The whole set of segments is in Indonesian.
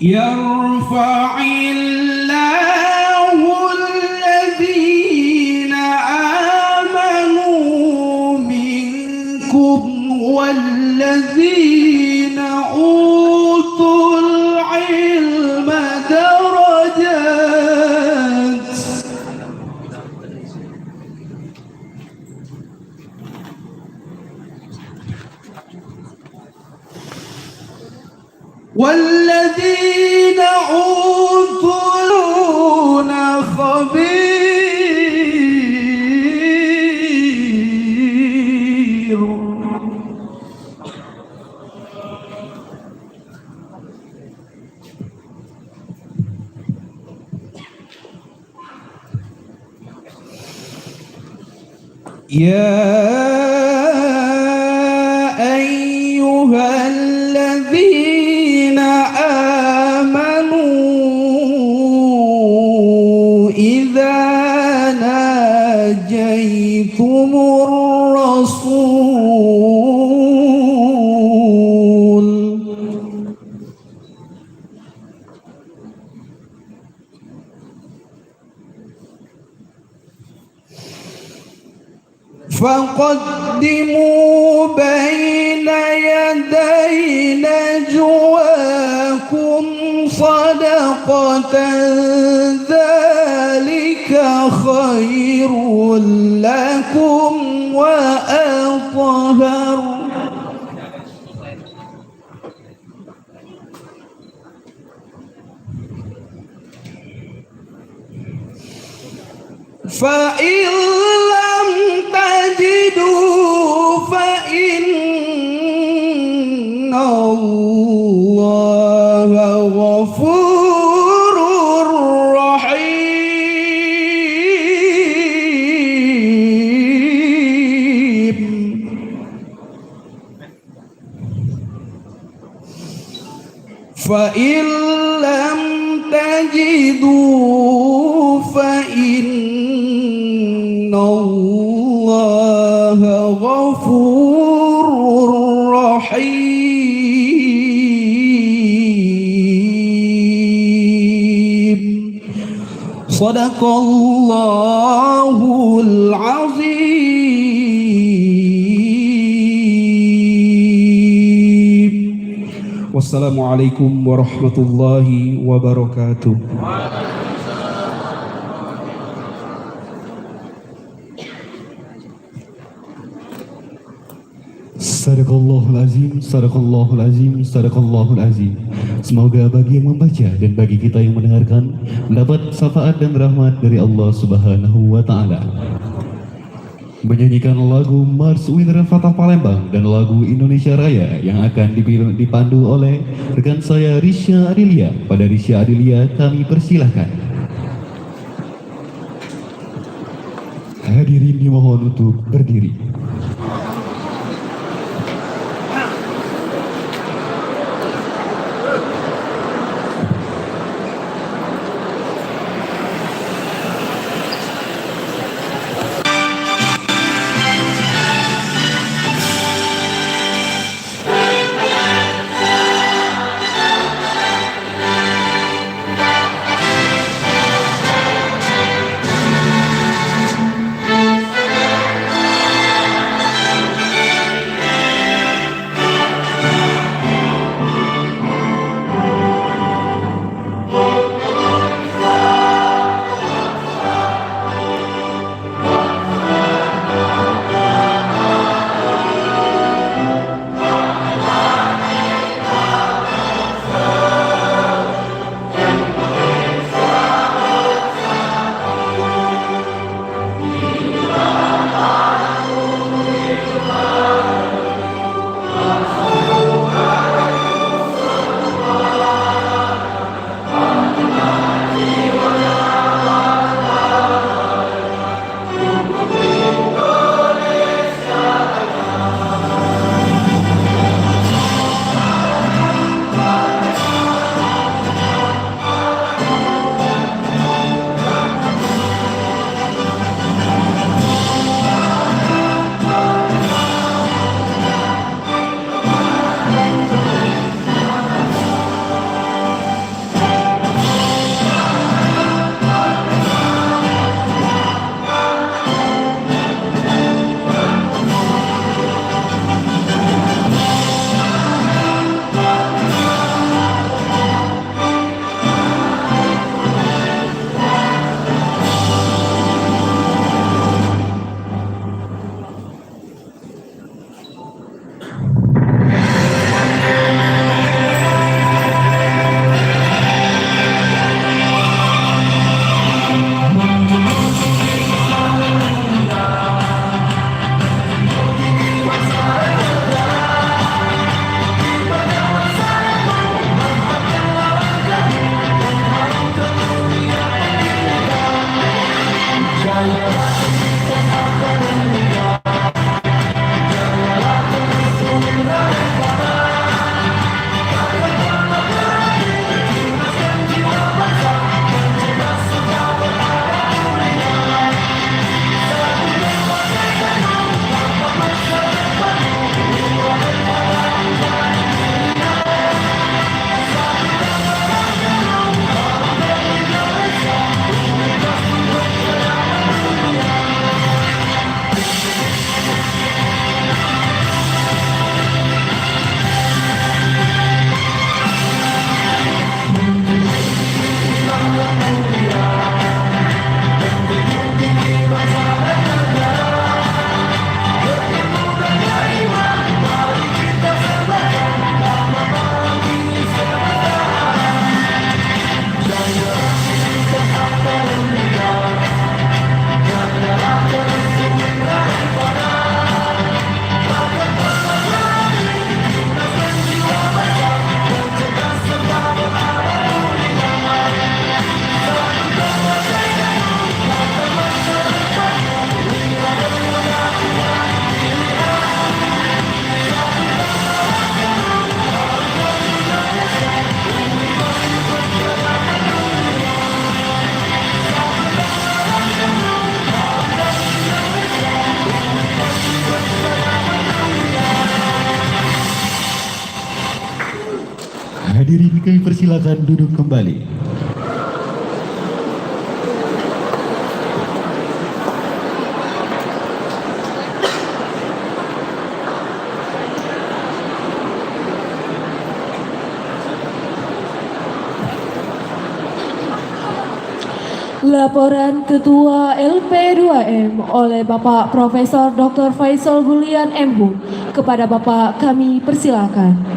يرفع الله الذين آمنوا منكم والذين أوتوا العلم درجات والذين أوتوا العلم خبير يا أيها الذين آمنوا إذا ناجيتم الرسول فقدموا بين يدي نجواكم صدقة ذلك خير لكم وأطهر فإن لم تجدوا فإن الله غفور رحيم فإن لم تجدوا فإن الله غفور رحيم صدق الله العظيم والسلام عليكم ورحمة الله وبركاته. Sadaqallahul azim, sadaqallahul azim, sadaqallahul azim. Semoga bagi yang membaca dan bagi kita yang mendengarkan mendapat syafaat dan rahmat dari Allah Subhanahu wa taala. Menyanyikan lagu Mars Winter Fatah Palembang dan lagu Indonesia Raya yang akan dipandu oleh rekan saya Risha Adelia. Pada Risha Adelia kami persilahkan. Hadirin dimohon untuk berdiri. Hadirin kami persilakan duduk kembali. Laporan Ketua LP2M oleh Bapak Profesor Dr. Faisal Hulian MHum kepada Bapak kami persilakan.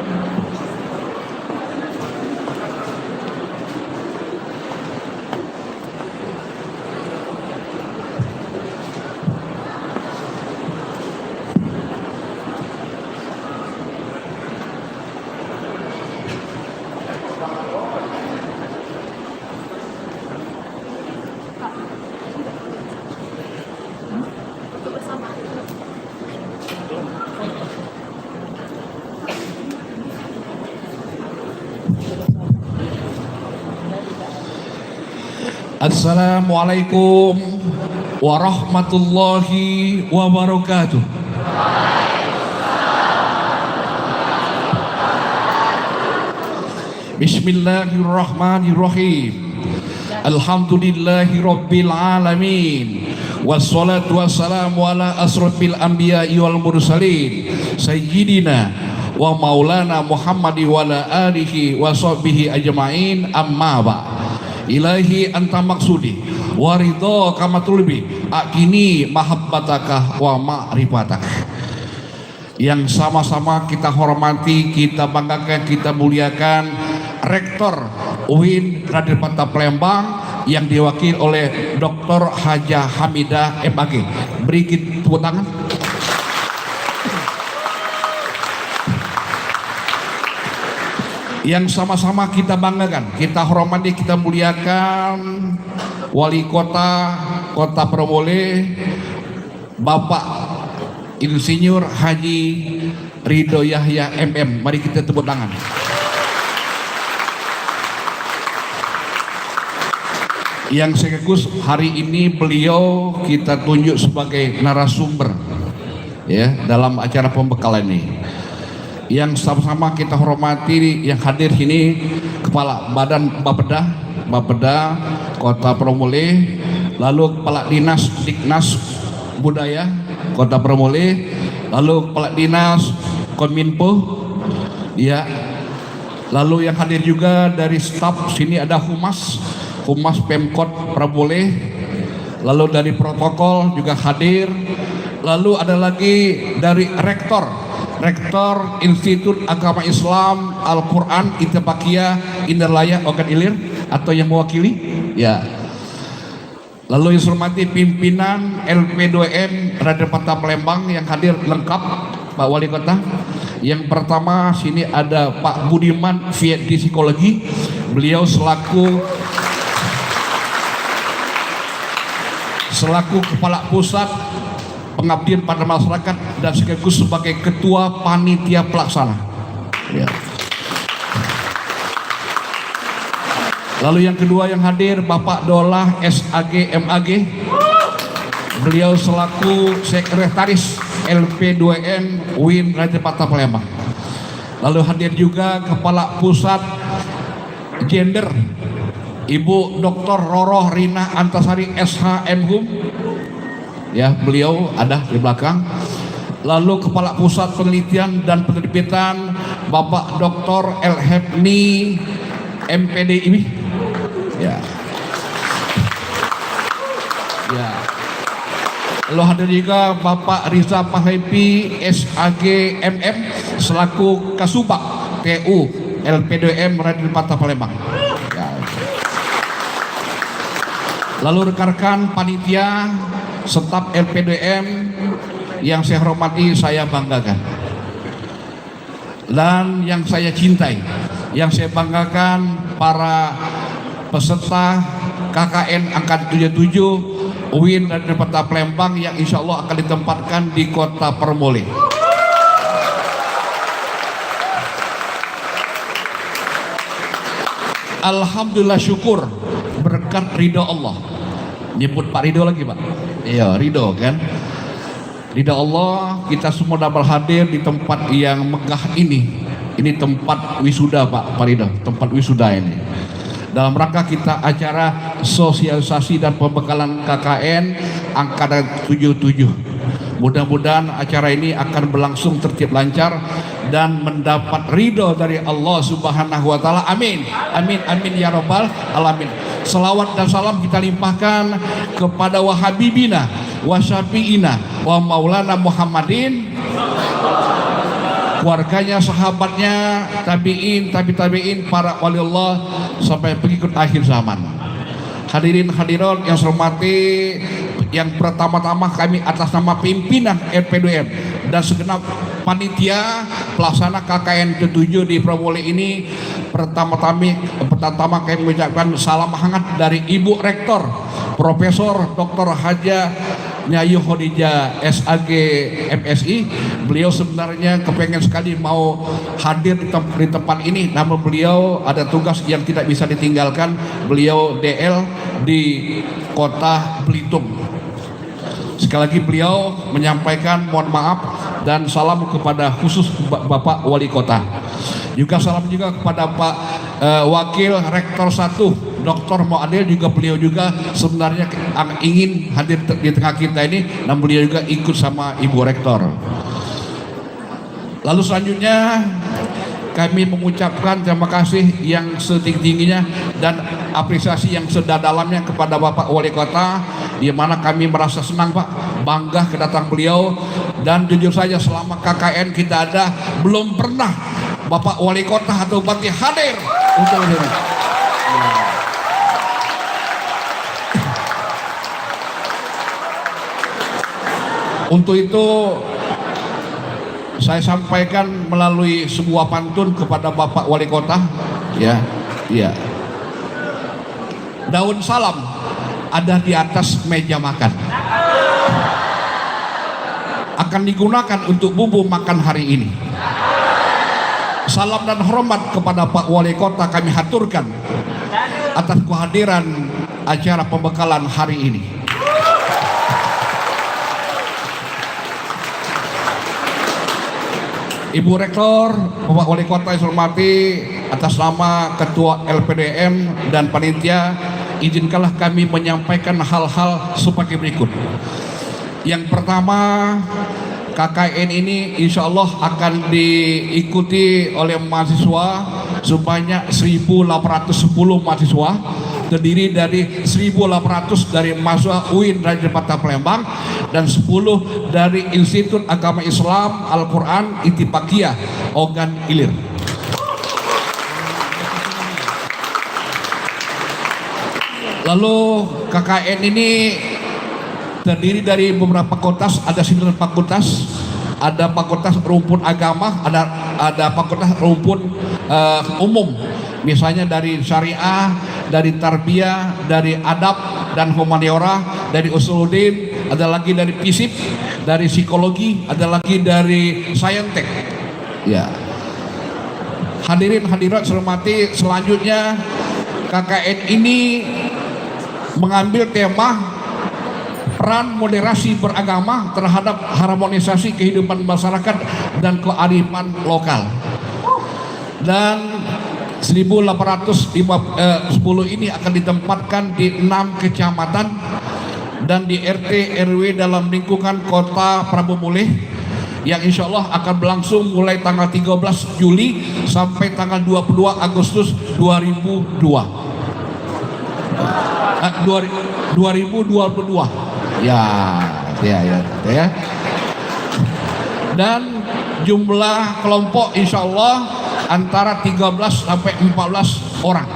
Assalamualaikum warahmatullahi wabarakatuh. Bismillahirrahmanirrahim. Alhamdulillahi rabbil alamin. Wassalatu wassalamu ala asrofil anbiya'i wal mursalin Sayyidina wa maulana Muhammadi wa ala alihi wa sahbihi ajma'in, amma ba' Ilahi anta maksudi waridho kama tulbi akini mahabbataka wa ma'rifatak. Yang sama-sama kita hormati, kita banggakan, kita muliakan Rektor UIN Raden Patah Palembang yang diwakili oleh Dr. Haja Hamidah MAG. Beri tepuk tangan. Yang sama-sama kita banggakan, kita hormati, kita muliakan Wali Kota Kota Promole Bapak Insinyur Haji Ridho Yahya MM. Mari kita tepuk tangan. Yang sekaligus hari ini beliau kita tunjuk sebagai narasumber ya dalam acara pembekalan ini. Yang sama-sama kita hormati yang hadir sini Kepala Badan Bapeda Kota Promole, lalu Kepala Dinas Diknas Budaya Kota Promole, lalu Kepala Dinas Kominfo ya, lalu yang hadir juga dari staf sini ada Humas Pemkot Promole, lalu dari protokol juga hadir, lalu ada lagi dari Rektor Institut Agama Islam Al-Quran Itebakiyah Indarlaya Ogan Ilir atau yang mewakili ya. Lalu yang hormati pimpinan LP2M Raden Patah Palembang yang hadir lengkap Pak Wali Kota. Yang pertama sini ada Pak Budiman VD Psikologi, beliau selaku Kepala Pusat Pengabdian pada Masyarakat dan sekaligus sebagai Ketua Panitia Pelaksana ya. Lalu yang kedua yang hadir Bapak Dolah SAG MAG, beliau selaku Sekretaris LP2M UIN Raden Patah Palembang. Lalu hadir juga Kepala Pusat Gender Ibu Dr. Roroh Rina Antasari SH MHum ya, beliau ada di belakang. Lalu Kepala Pusat Penelitian dan Penerbitan Bapak Dr. Elhebni MPD ini ya. Ya. Lalu hadir juga Bapak Riza Pahepi SAG MM selaku Kasubag TU LP2M Raden Patah Palembang ya. Lalu rekan-rekan panitia staf LP2M yang saya hormati, saya banggakan, dan yang saya cintai, yang saya banggakan para peserta KKN Angkatan 77 UIN Raden Patah Palembang yang insya Allah akan ditempatkan di Kota Promole. Alhamdulillah, syukur berkat ridho Allah. Nyebut Pak Ridho lagi Pak. Iya, ridho kan. Ridho Allah kita semua dapat hadir di tempat yang megah ini Ini tempat wisuda Pak Ridho, tempat wisuda ini. Dalam rangka kita acara sosialisasi dan pembekalan KKN Angkatan 77. Mudah-mudahan acara ini akan berlangsung tertib lancar dan mendapat ridho dari Allah Subhanahu wa taala. Amin. Amin amin ya rabbal alamin. Selawat dan salam kita limpahkan kepada wahabibina wa syafi'ina wa maulana Muhammadin, keluarganya, sahabatnya, tabi'in, tabi'in, para wali Allah sampai pengikut akhir zaman. Hadirin hadirat yang saya hormati, yang pertama-tama kami atas nama pimpinan LP2M dan segenap panitia pelaksana KKN ke-7 di Promole ini, pertama kami mengucapkan salam hangat dari Ibu Rektor Profesor Dr. Haja Nyayu Khadijah SAG MSI. Beliau sebenarnya kepengen sekali mau hadir di tempat ini, namun beliau ada tugas yang tidak bisa ditinggalkan. Beliau DL di Kota Belitung. Sekali lagi beliau menyampaikan mohon maaf dan salam kepada khusus Bapak Wali Kota. Juga salam juga kepada Pak Wakil Rektor 1 Dr. Muadil, juga beliau juga sebenarnya ingin hadir di tengah kita ini, dan beliau juga ikut sama Ibu Rektor. Lalu selanjutnya kami mengucapkan terima kasih yang setinggi-tingginya dan apresiasi yang sedalamnya kepada Bapak Wali Kota, di mana kami merasa senang Pak, bangga kedatangan beliau. Dan jujur saja selama KKN kita ada, belum pernah Bapak Wali Kota atau Bupati hadir untuk ini. Untuk itu saya sampaikan melalui sebuah pantun kepada Bapak Wali Kota, ya. Daun salam ada di atas meja makan, akan digunakan untuk bumbu makan hari ini. Salam dan hormat kepada Pak Wali Kota kami haturkan atas kehadiran acara pembekalan hari ini. Ibu Rektor, Bapak Wali Kota yang saya hormati, atas nama Ketua LPDM dan panitia, izinkanlah kami menyampaikan hal-hal sebagai berikut. Yang pertama, KKN ini insya Allah akan diikuti oleh mahasiswa sebanyak 1.810 mahasiswa, terdiri dari 1.800 dari mahasiswa UIN Raja Patah Palembang dan 10 dari Institut Agama Islam Al-Quran Ittifaqiyah Ogan Ilir. Lalu KKN ini terdiri dari beberapa fakultas, ada 9 fakultas, ada fakultas rumpun agama, ada fakultas rumpun umum, misalnya dari syariah, dari tarbiyah, dari adab dan humaniora, dari usuluddin, ada lagi dari fisip, dari psikologi, ada lagi dari saintek. Ya. Hadirin hadirat saya hormati, selanjutnya KKN ini mengambil tema peran moderasi beragama terhadap harmonisasi kehidupan masyarakat dan kearifan lokal. Dan 1.810 ini akan ditempatkan di 6 kecamatan dan di RT RW dalam lingkungan Kota Prabu Mulih, yang insya Allah akan berlangsung mulai tanggal 13 Juli sampai tanggal 22 Agustus 2022. Ya. Dan jumlah kelompok insya Allah antara 13 sampai 14 orang.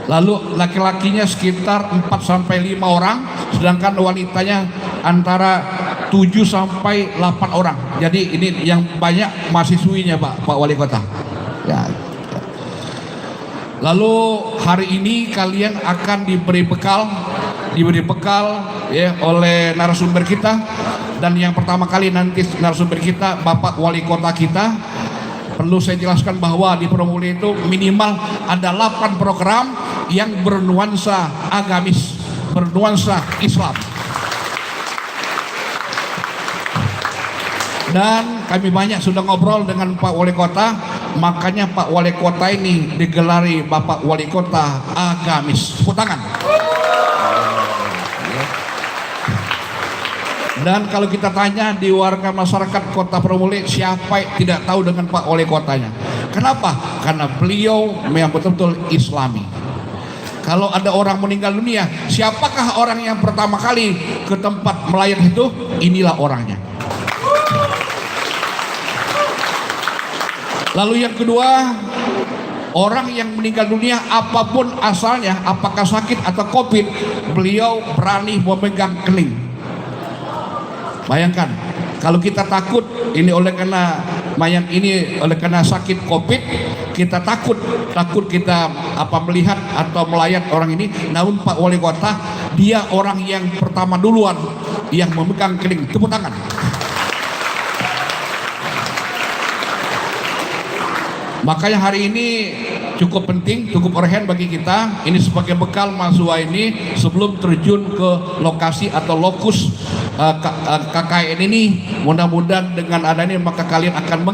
Lalu laki-lakinya sekitar 4 sampai 5 orang, sedangkan wanitanya antara 7 sampai 8 orang. Jadi ini yang banyak mahasiswinya Pak Wali Kota. Ya. Lalu hari ini kalian akan diberi bekal ya oleh narasumber kita, dan yang pertama kali nanti narasumber kita Bapak Wali Kota kita. Perlu saya jelaskan bahwa di Promole itu minimal ada 8 program yang bernuansa agamis, bernuansa Islam. Dan kami banyak sudah ngobrol dengan Pak Wali Kota, makanya Pak Wali Kota ini digelari Bapak Wali Kota Agamis. Tepuk tangan. Dan kalau kita tanya di warga masyarakat Kota Promole, siapa yang tidak tahu dengan Pak Wali Kotanya? Kenapa? Karena beliau memang betul-betul Islami. Kalau ada orang meninggal dunia, siapakah orang yang pertama kali ke tempat melayat itu? Inilah orangnya. Lalu yang kedua, orang yang meninggal dunia apapun asalnya, apakah sakit atau COVID, beliau berani memegang kening. Bayangkan, kalau kita takut ini oleh karena mayat ini oleh karena sakit COVID, kita takut kita melihat atau melayat orang ini. Namun Pak Wali Kota, dia orang yang pertama duluan yang memegang kening. Tepuk tangan. Makanya hari ini cukup penting, cukup urgen bagi kita. Ini sebagai bekal mahasiswa ini sebelum terjun ke lokasi atau lokus KKN ini. Mudah-mudahan dengan adanya maka kalian akan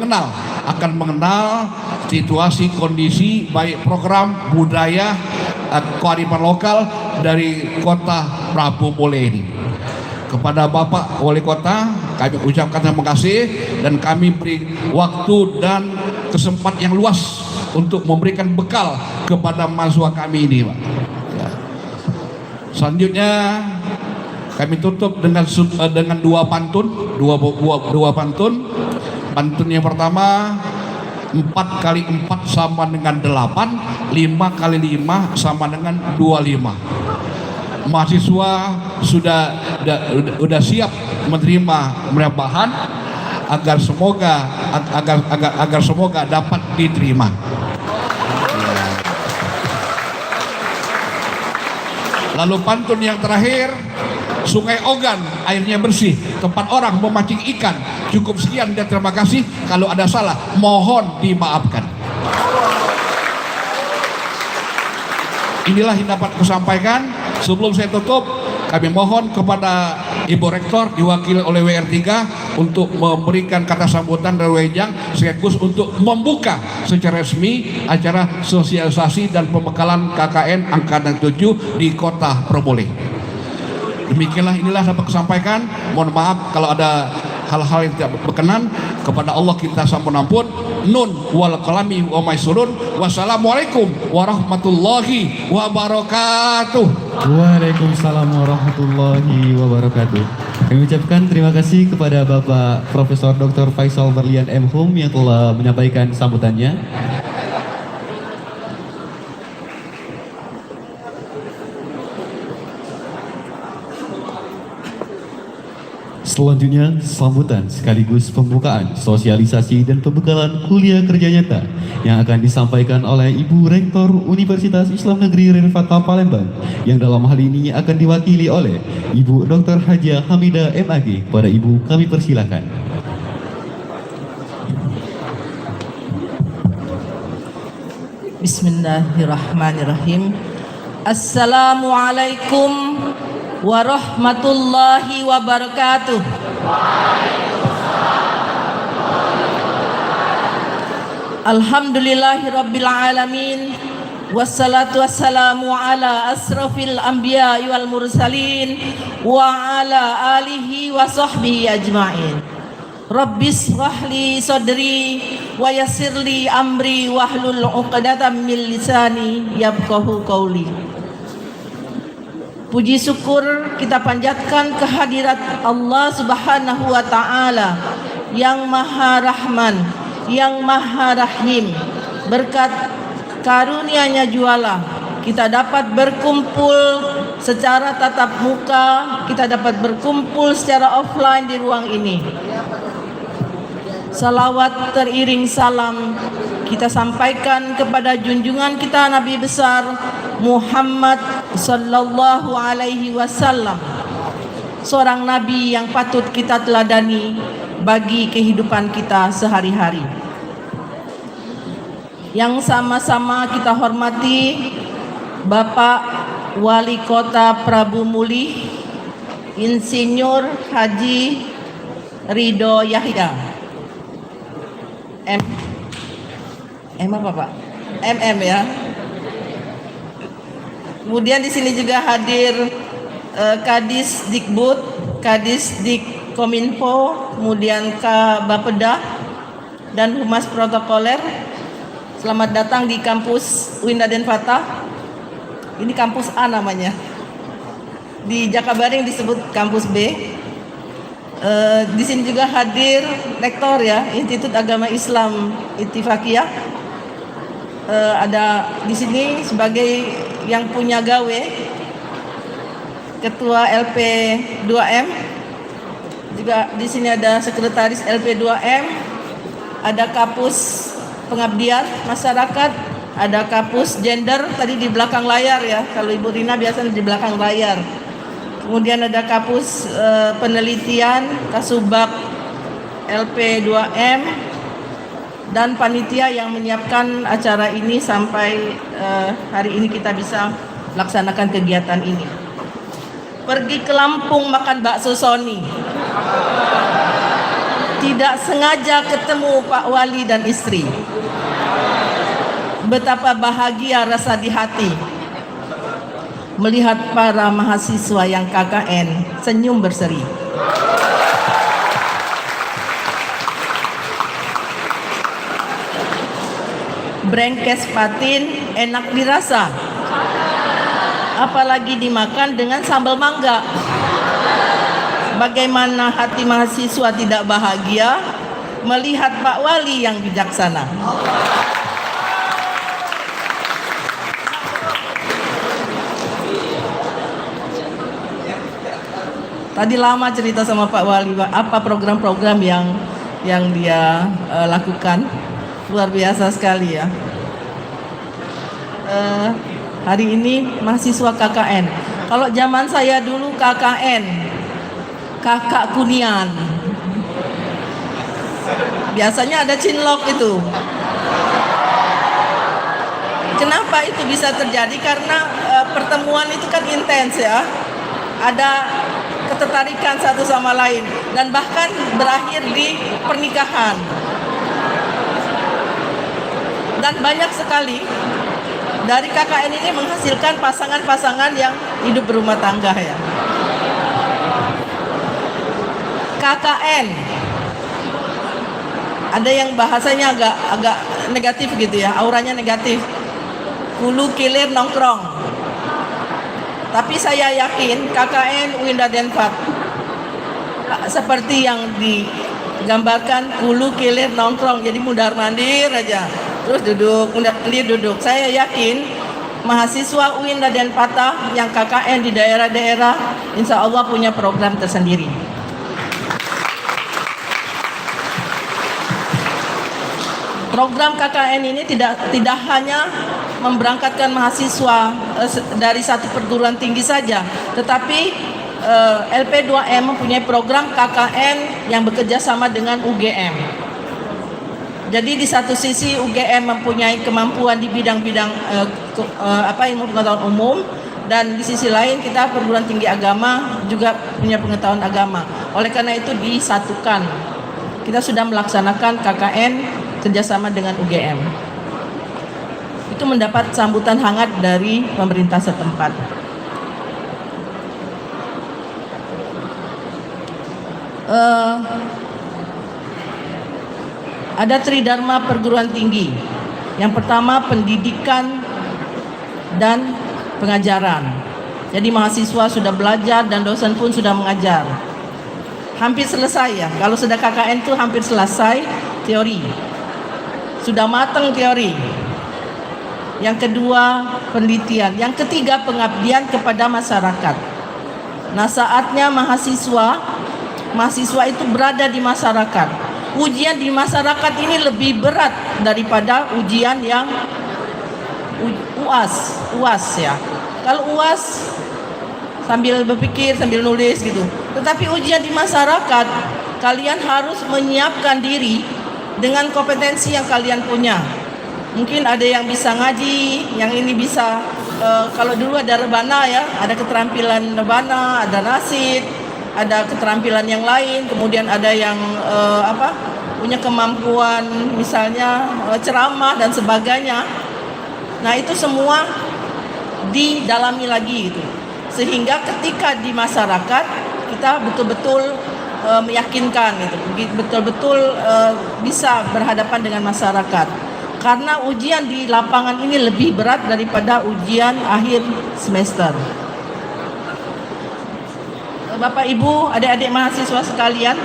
mengenal situasi, kondisi, baik program, budaya, kearifan lokal dari Kota Prabu Mule ini. Kepada Bapak Wali Kota, kami ucapkan terima kasih dan kami beri waktu dan kesempatan yang luas untuk memberikan bekal kepada mahasiswa kami ini, Pak. Ya. Selanjutnya kami tutup dengan dua pantun. Pantun yang pertama, 4 kali 4 sama dengan 8, 5 kali 5 sama dengan 25. Mahasiswa sudah siap menerima bahan agar semoga dapat diterima. Lalu pantun yang terakhir, Sungai Ogan airnya bersih, tempat orang memancing ikan. Cukup sekian dan terima kasih. Kalau ada salah mohon dimaafkan. Inilah yang dapat kusampaikan. Sebelum saya tutup, kami mohon kepada Ibu Rektor diwakili oleh WR3 untuk memberikan kata sambutan dari Wejang sekaligus untuk membuka secara resmi acara sosialisasi dan pembekalan KKN Angkatan 7 di Kota Promole. Demikianlah, inilah dapat kusampaikan. Mohon maaf kalau ada hal-hal yang tidak berkenan. Kepada Allah kita sampun ampun. Nun wal qalami wa maisurun. Wassalamualaikum warahmatullahi wabarakatuh. Waalaikumsalam warahmatullahi wabarakatuh. Kami ucapkan terima kasih kepada Bapak Profesor Dr. Faisal Berlian M. Hum yang telah menyampaikan sambutannya. Selanjutnya, sambutan sekaligus pembukaan, sosialisasi dan pembekalan kuliah kerja nyata yang akan disampaikan oleh Ibu Rektor Universitas Islam Negeri Renfata Palembang yang dalam hal ini akan diwakili oleh Ibu Dr. Hajah Hamidah MAG. Pada Ibu kami persilakan. Bismillahirrahmanirrahim. Assalamualaikum warahmatullahi wabarakatuh. Alhamdulillahirabbil alamin. Wassalatu wassalamu ala asrafil anbiya wal mursalin wa ala alihi wa sahbihi ajma'in. Rabbis shrahli sadri wa yassirli amri wahlul 'uqdatam min lisani yafqahu qawli. Puji syukur kita panjatkan kehadirat Allah Subhanahu wa Ta'ala yang Maha Rahman, yang Maha Rahim. Berkat karunia-Nya jualah kita dapat berkumpul secara tatap muka, kita dapat berkumpul secara offline di ruang ini. Salawat teriring salam kita sampaikan kepada junjungan kita Nabi besar Muhammad sallallahu alaihi wasallam, seorang nabi yang patut kita teladani bagi kehidupan kita sehari-hari. Yang sama-sama kita hormati Bapak Wali Kota Prabu Muli, Insinyur Haji Ridho Yahya. apa Pak? Ya. Kemudian di sini juga hadir Kadis Dikbud, Kadis Kominfo, kemudian Bapeda dan Humas Protokoler. Selamat datang di kampus UIN Raden Fatah. Ini kampus A namanya. Di Jakabaring disebut kampus B. Di sini juga hadir rektor ya, Institut Agama Islam Ittifaqiyah. Ada di sini sebagai yang punya gawe Ketua LP2M. Juga di sini ada Sekretaris LP2M, ada Kapus Pengabdian Masyarakat, ada Kapus Gender tadi di belakang layar ya. Kalau Ibu Rina biasanya di belakang layar. Kemudian ada Kapus Penelitian Kasubag LP2M dan panitia yang menyiapkan acara ini sampai hari ini kita bisa laksanakan kegiatan ini. Pergi ke Lampung makan bakso Sony. Tidak sengaja ketemu Pak Wali dan istri. Betapa bahagia rasa di hati melihat para mahasiswa yang KKN senyum berseri. Brengkes patin enak dirasa, apalagi dimakan dengan sambal mangga. Bagaimana hati mahasiswa tidak bahagia melihat Pak Wali yang bijaksana. Tadi lama cerita sama Pak Wali, apa program-program yang dia lakukan, luar biasa sekali ya. Hari ini mahasiswa KKN. Kalau zaman saya dulu KKN, kakak kunian. Biasanya ada cinlok itu. Kenapa itu bisa terjadi? Karena pertemuan itu kan intens ya. Ada ketertarikan satu sama lain dan bahkan berakhir di pernikahan. Dan banyak sekali dari KKN ini menghasilkan pasangan-pasangan yang hidup berumah tangga ya. KKN ada yang bahasanya agak negatif gitu ya, auranya negatif. Hulu kilir nongkrong. Tapi saya yakin KKN UIN Raden Fatah seperti yang digambarkan, hulu kilir nongkrong, jadi mundar mandir aja, terus duduk, mundar mandir duduk. Saya yakin mahasiswa UIN Raden Fatah yang KKN di daerah-daerah insya Allah punya program tersendiri. Program KKN ini tidak hanya memberangkatkan mahasiswa dari satu perguruan tinggi saja, tetapi LP2M mempunyai program KKN yang bekerja sama dengan UGM. Jadi di satu sisi UGM mempunyai kemampuan di bidang-bidang ilmu pengetahuan umum, dan di sisi lain kita perguruan tinggi agama juga punya pengetahuan agama. Oleh karena itu disatukan. Kita sudah melaksanakan KKN kerjasama dengan UGM. Itu mendapat sambutan hangat dari pemerintah setempat. Ada tridharma perguruan tinggi. Yang pertama pendidikan dan pengajaran. Jadi mahasiswa sudah belajar dan dosen pun sudah mengajar. Hampir selesai ya. Kalau sudah KKN itu hampir selesai teori. Sudah matang teori. Yang kedua penelitian. Yang ketiga pengabdian kepada masyarakat. Nah saatnya mahasiswa itu berada di masyarakat. Ujian di masyarakat ini lebih berat daripada ujian yang UAS ya. Kalau UAS sambil berpikir, sambil nulis gitu. Tetapi ujian di masyarakat, kalian harus menyiapkan diri dengan kompetensi yang kalian punya. Mungkin ada yang bisa ngaji, yang ini bisa kalau dulu ada rebana ya, ada keterampilan rebana, ada nasid, ada keterampilan yang lain, kemudian ada yang punya kemampuan misalnya ceramah dan sebagainya. Nah, itu semua didalami lagi gitu. Sehingga ketika di masyarakat kita betul-betul meyakinkan gitu, betul-betul bisa berhadapan dengan masyarakat. Karena ujian di lapangan ini lebih berat daripada ujian akhir semester. Bapak Ibu, adik-adik mahasiswa sekalian,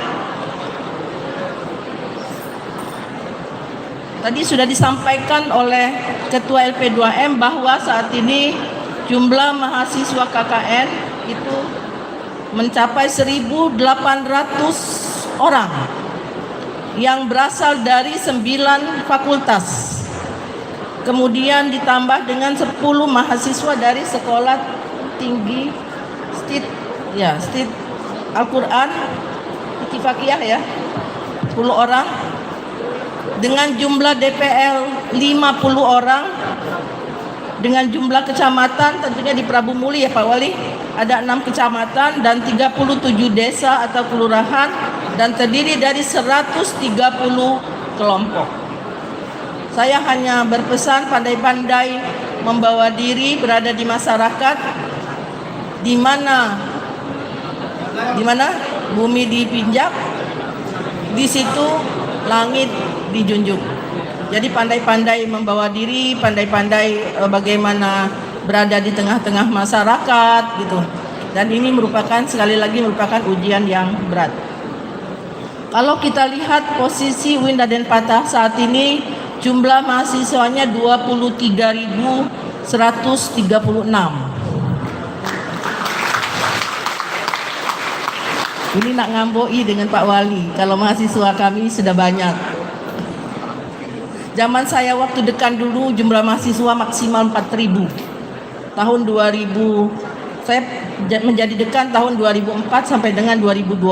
tadi sudah disampaikan oleh Ketua LP2M bahwa saat ini jumlah mahasiswa KKN itu mencapai 1.800 orang yang berasal dari 9 fakultas. Kemudian ditambah dengan 10 mahasiswa dari sekolah tinggi Stit Al-Quran Ittifaqiyah ya, 10 orang. Dengan jumlah DPL 50 orang, dengan jumlah kecamatan tentunya di Prabu Muli ya Pak Wali, ada 6 kecamatan dan 37 desa atau kelurahan dan terdiri dari 130 kelompok. Saya hanya berpesan pandai-pandai membawa diri, berada di masyarakat, di mana bumi dipinjak, di situ langit dijunjung. Jadi pandai-pandai membawa diri, pandai-pandai bagaimana berada di tengah-tengah masyarakat gitu. Dan ini sekali lagi merupakan ujian yang berat. Kalau kita lihat posisi UIN Raden Patah saat ini, jumlah mahasiswanya 23.136. Ini nak ngamboi dengan Pak Wali, kalau mahasiswa kami sudah banyak. Zaman saya waktu dekan dulu jumlah mahasiswa maksimal 4.000. Tahun 2000 saya menjadi dekan tahun 2004 sampai dengan 2012.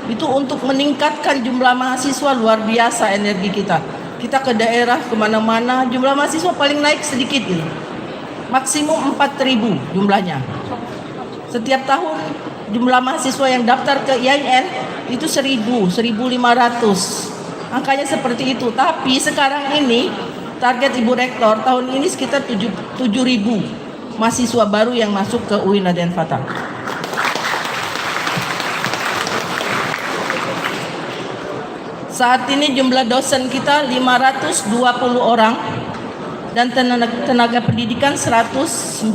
Itu untuk meningkatkan jumlah mahasiswa luar biasa energi kita. Kita ke daerah kemana-mana jumlah mahasiswa paling naik sedikit ini. Maksimum 4.000 jumlahnya. Setiap tahun jumlah mahasiswa yang daftar ke IAIN itu 1.500. Angkanya seperti itu. Tapi sekarang ini target Ibu Rektor tahun ini sekitar 7.000 mahasiswa baru yang masuk ke UIN Raden Patah. Saat ini jumlah dosen kita 520 orang dan tenaga pendidikan 196.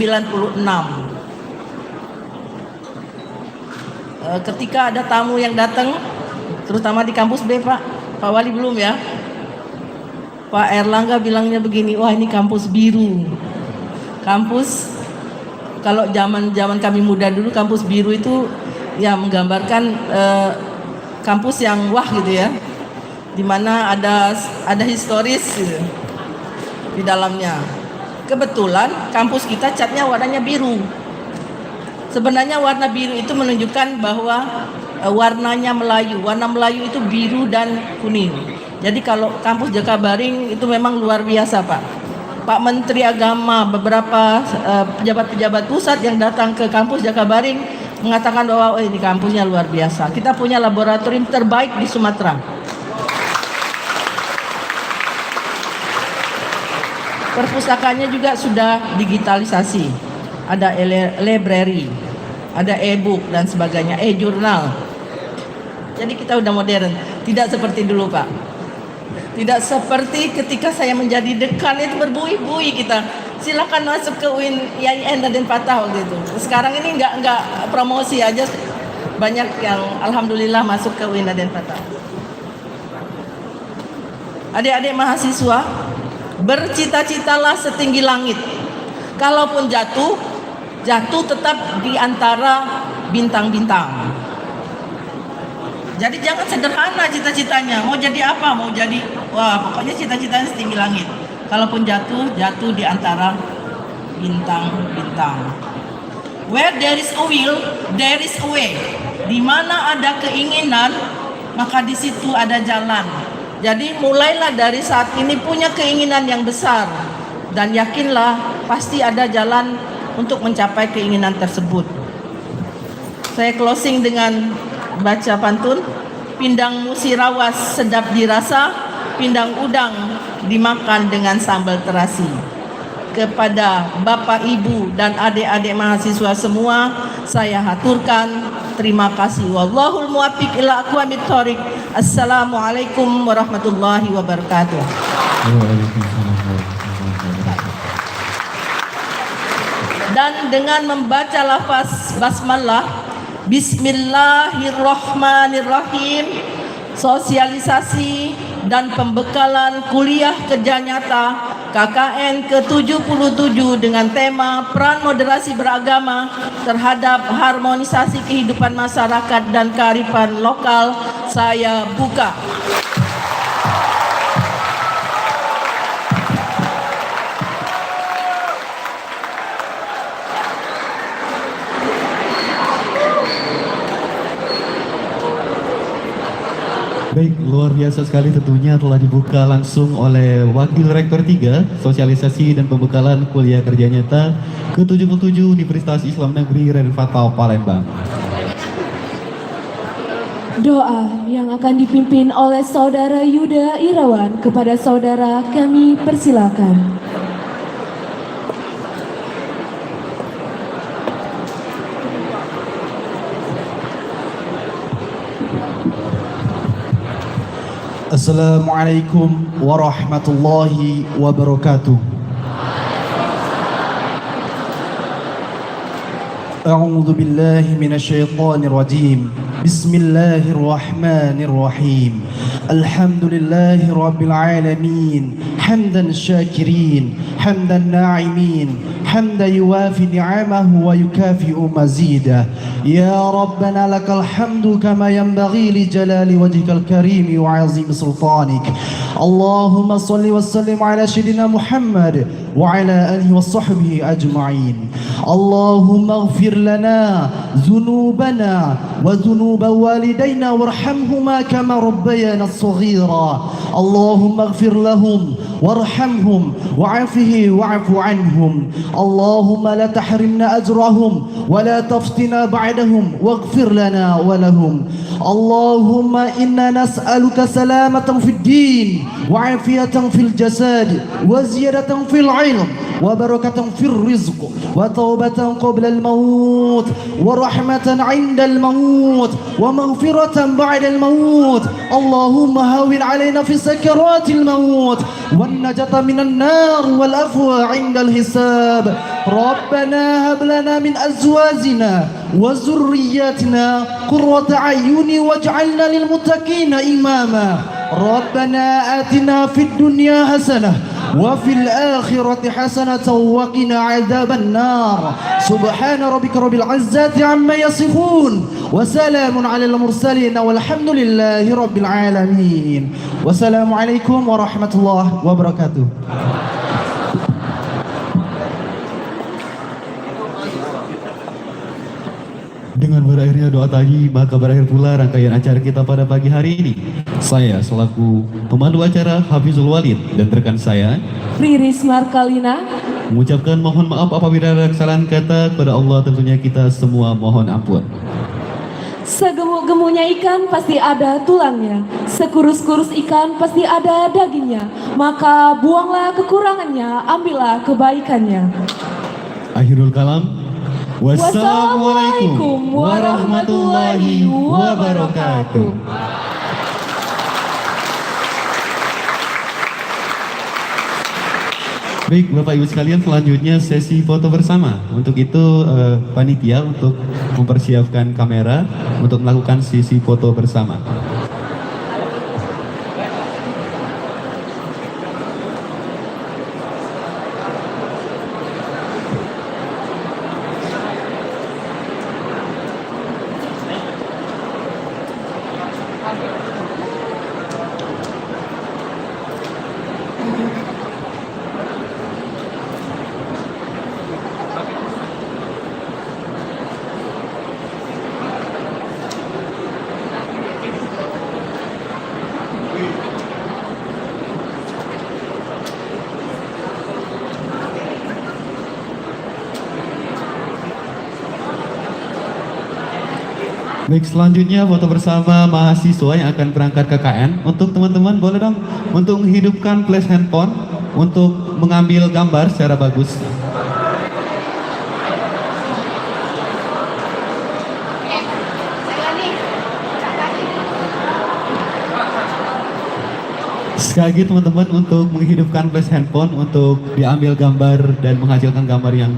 Ketika ada tamu yang datang, terutama di kampus B, Pak Wali belum ya? Pak Erlangga bilangnya begini, wah ini kampus biru. Kampus, kalau zaman kami muda dulu, kampus biru itu ya menggambarkan kampus yang wah gitu ya, dimana ada historis gitu di dalamnya. Kebetulan kampus kita catnya warnanya biru. Sebenarnya warna biru itu menunjukkan bahwa warnanya Melayu. Warna Melayu itu biru dan kuning. Jadi kalau kampus Jakabaring itu memang luar biasa, Pak. Pak Menteri Agama, beberapa pejabat-pejabat pusat yang datang ke kampus Jakabaring mengatakan bahwa ini kampusnya luar biasa. Kita punya laboratorium terbaik di Sumatera. Perpustakaannya juga sudah digitalisasi. Ada library, ada e-book dan sebagainya, e-jurnal. Jadi kita udah modern, tidak seperti dulu, Pak. Tidak seperti ketika saya menjadi dekan itu berbui-bui kita. Silakan masuk ke UIN IAIN Raden Patah gitu. Sekarang ini enggak promosi aja, banyak yang alhamdulillah masuk ke UIN Raden Patah. Adik-adik mahasiswa, bercita-citalah setinggi langit. Kalaupun jatuh tetap di antara bintang-bintang. Jadi jangan sederhana cita-citanya. Mau jadi apa? Mau jadi, wah pokoknya cita-citanya setinggi langit. Kalaupun jatuh di antara bintang-bintang. Where there is a will, there is a way. Di mana ada keinginan, maka di situ ada jalan. Jadi mulailah dari saat ini punya keinginan yang besar. Dan yakinlah pasti ada jalan untuk mencapai keinginan tersebut. Saya closing dengan baca pantun. pindang musirawas sedap dirasa, pindang udang dimakan dengan sambal terasi. Kepada Bapak, Ibu, dan adik-adik mahasiswa semua, saya haturkan terima kasih. Wallahul muwaffiq ila aqwamit thoriq. Assalamualaikum warahmatullahi wabarakatuh. Dan dengan membaca lafaz basmalah, Bismillahirrahmanirrahim, sosialisasi dan pembekalan kuliah kerja nyata KKN ke-77 dengan tema peran moderasi beragama terhadap harmonisasi kehidupan masyarakat dan kearifan lokal saya buka. Baik, luar biasa sekali tentunya telah dibuka langsung oleh Wakil Rektor 3 Sosialisasi dan Pembekalan Kuliah Kerja Nyata ke-77 Universitas Islam Negeri Raden Fatah Palembang. Doa yang akan dipimpin oleh Saudara Yuda Irawan kepada saudara kami persilakan. Assalamualaikum warahmatullahi wabarakatuh. A'udzu billahi minasy syaithanir rajim. Bismillahirrahmanirrahim. Alhamdulillahi rabbil alamin. Hamdan syakirin, hamdan na'imin, hamdan yuwafi ni'amahu wa yukafi'u mazidah. Ya Rabbana lakal hamdu kama yanbaghi li jalali wajhikal karim wa 'azim sultanik. Allahumma salli wa sallim ala sayyidina Muhammad wa ala alihi wa sahbihi ajma'in. Allahumma ighfir lana dhunubana wa dhunuba walidayna warhamhuma kama rabbayana saghira. Allahumma ighfir lahum warhamhum wa'afihi wa'fu anhum. Allahumma la tahrimna ajrahum wa la taftina ba'dahum waghfir lana wa lahum. Allahumma inna nas'aluka salamatan fid din wa 'afiyatan fil jasad wa ziyadatan fil 'ilm wa barakatan fil rizq wa taubatan qabla al maut wa rahmatan 'inda al maut wa maghfiratan ba'da al maut. Allahumma hawwin 'alaina fi sakaratil maut wan najata minan nar wal afwa 'inda al hisab. Rabbana hab lana min azwajina wa zurriyyatina qurrata a'yuni waj'alna lil muttaqina imama. Rabbana atina fid dunya hasanah wa fil akhirati hasanatan wa qina 'adzaban nar. Subhana rabbika rabbil 'izzati 'amma yasifun wa salamun 'alal mursalin walhamdulillahi rabbil alamin. Wassalamualaikum warahmatullahi wabarakatuh. Dengan berakhirnya doa tadi, maka berakhir pula rangkaian acara kita pada pagi hari ini. Saya selaku pemandu acara Hafizul Walid dan rekan saya Riris Markalina mengucapkan mohon maaf apabila ada kesalahan kata. Kepada Allah tentunya kita semua mohon ampun. Segemuk-gemuknya ikan pasti ada tulangnya, sekurus-kurus ikan pasti ada dagingnya. Maka buanglah kekurangannya, ambillah kebaikannya. Akhirul kalam. Wassalamualaikum warahmatullahi wabarakatuh. Baik Bapak Ibu sekalian, selanjutnya sesi foto bersama. Untuk itu panitia untuk mempersiapkan kamera untuk melakukan sesi foto bersama. Baik, selanjutnya foto bersama mahasiswa yang akan berangkat ke KN. Untuk teman-teman boleh dong untuk menghidupkan flash handphone untuk mengambil gambar secara bagus. Sekali lagi teman-teman untuk menghidupkan flash handphone untuk diambil gambar dan menghasilkan gambar yang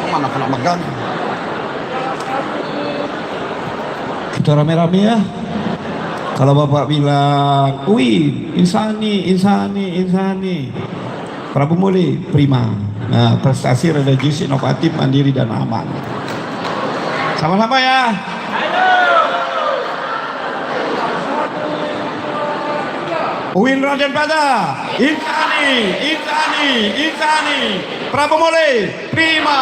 mana kena megang. Kita rame-rame ya. Kalau Bapak bilang, wih, insani, Prabu Muli, prima. Nah, prestasi religius, inovatif, mandiri, dan aman. Sama-sama ya. Uin Raden Pada, insani, Prabu Muli, prima.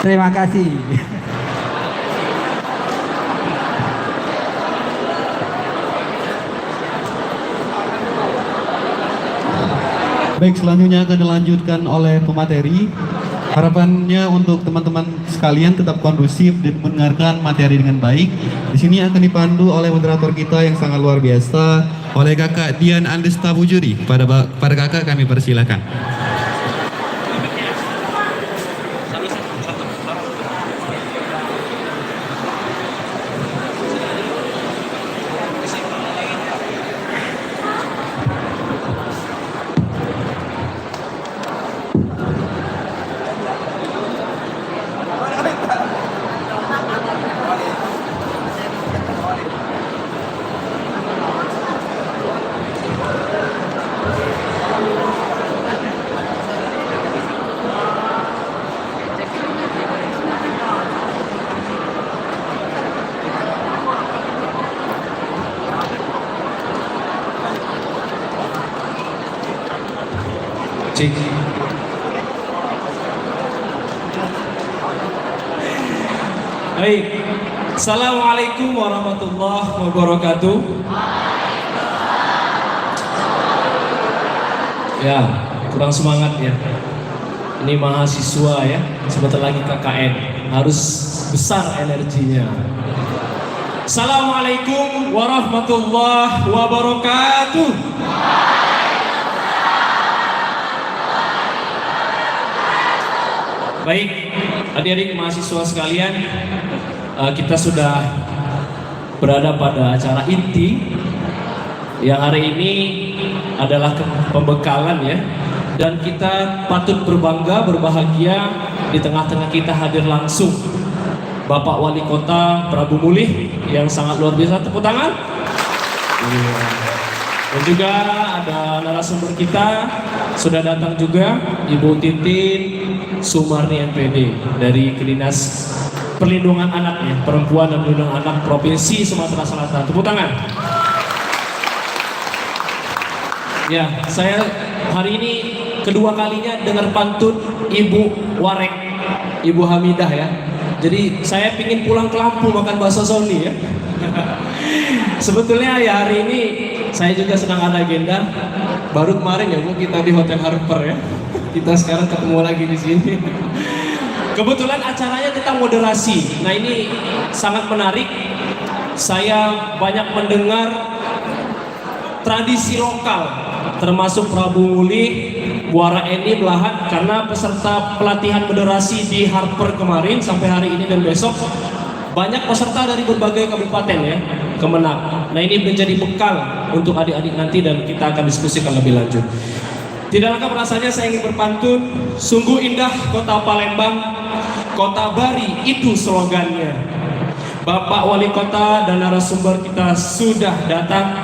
Terima kasih. baik, selanjutnya akan dilanjutkan oleh pemateri. Harapannya untuk teman-teman sekalian tetap kondusif dan mendengarkan materi dengan baik. Di sini akan dipandu oleh moderator kita yang sangat luar biasa, oleh Kakak Dian Andesta Bujuri. Pada Kakak kami persilakan. Baik, Assalamualaikum warahmatullahi wabarakatuh. Ya, kurang semangat ya. Ini mahasiswa ya, sebentar lagi KKN, harus besar energinya. Assalamualaikum warahmatullahi wabarakatuh. Baik, adik-adik mahasiswa sekalian, kita sudah berada pada acara inti yang hari ini adalah pembekalan ya, dan kita patut berbangga, berbahagia di tengah-tengah kita hadir langsung Bapak Wali Kota Prabu Muli yang sangat luar biasa. Tepuk tangan. Dan juga ada narasumber kita sudah datang juga, Ibu Titin Sumarni MPD dari Dinas Perlindungan Anak ya, Perempuan dan Perlindungan Anak Provinsi Sumatera Selatan. Tepuk tangan. Ya, saya hari ini kedua kalinya dengar pantun Ibu Warek, Ibu Hamidah ya. Jadi saya pingin pulang ke Lampung makan bakso Sony ya. Sebetulnya ya hari ini Saya juga sedang ada agenda. Baru kemarin ya Bu, kita di Hotel Harper ya. Kita sekarang ketemu lagi di sini. Kebetulan acaranya tentang moderasi. Nah ini sangat menarik. Saya banyak mendengar tradisi lokal, termasuk Prabu Muli, Muara Enim, Belahan, karena peserta pelatihan moderasi di Harper kemarin sampai hari ini dan besok banyak peserta dari berbagai kabupaten ya, Kemenang. Nah ini menjadi bekal untuk adik-adik nanti dan kita akan diskusikan lebih lanjut. Tidak lengkap rasanya saya ingin berpantun. Sungguh indah kota Palembang, kota Bari itu slogannya. Bapak Wali Kota dan narasumber kita sudah datang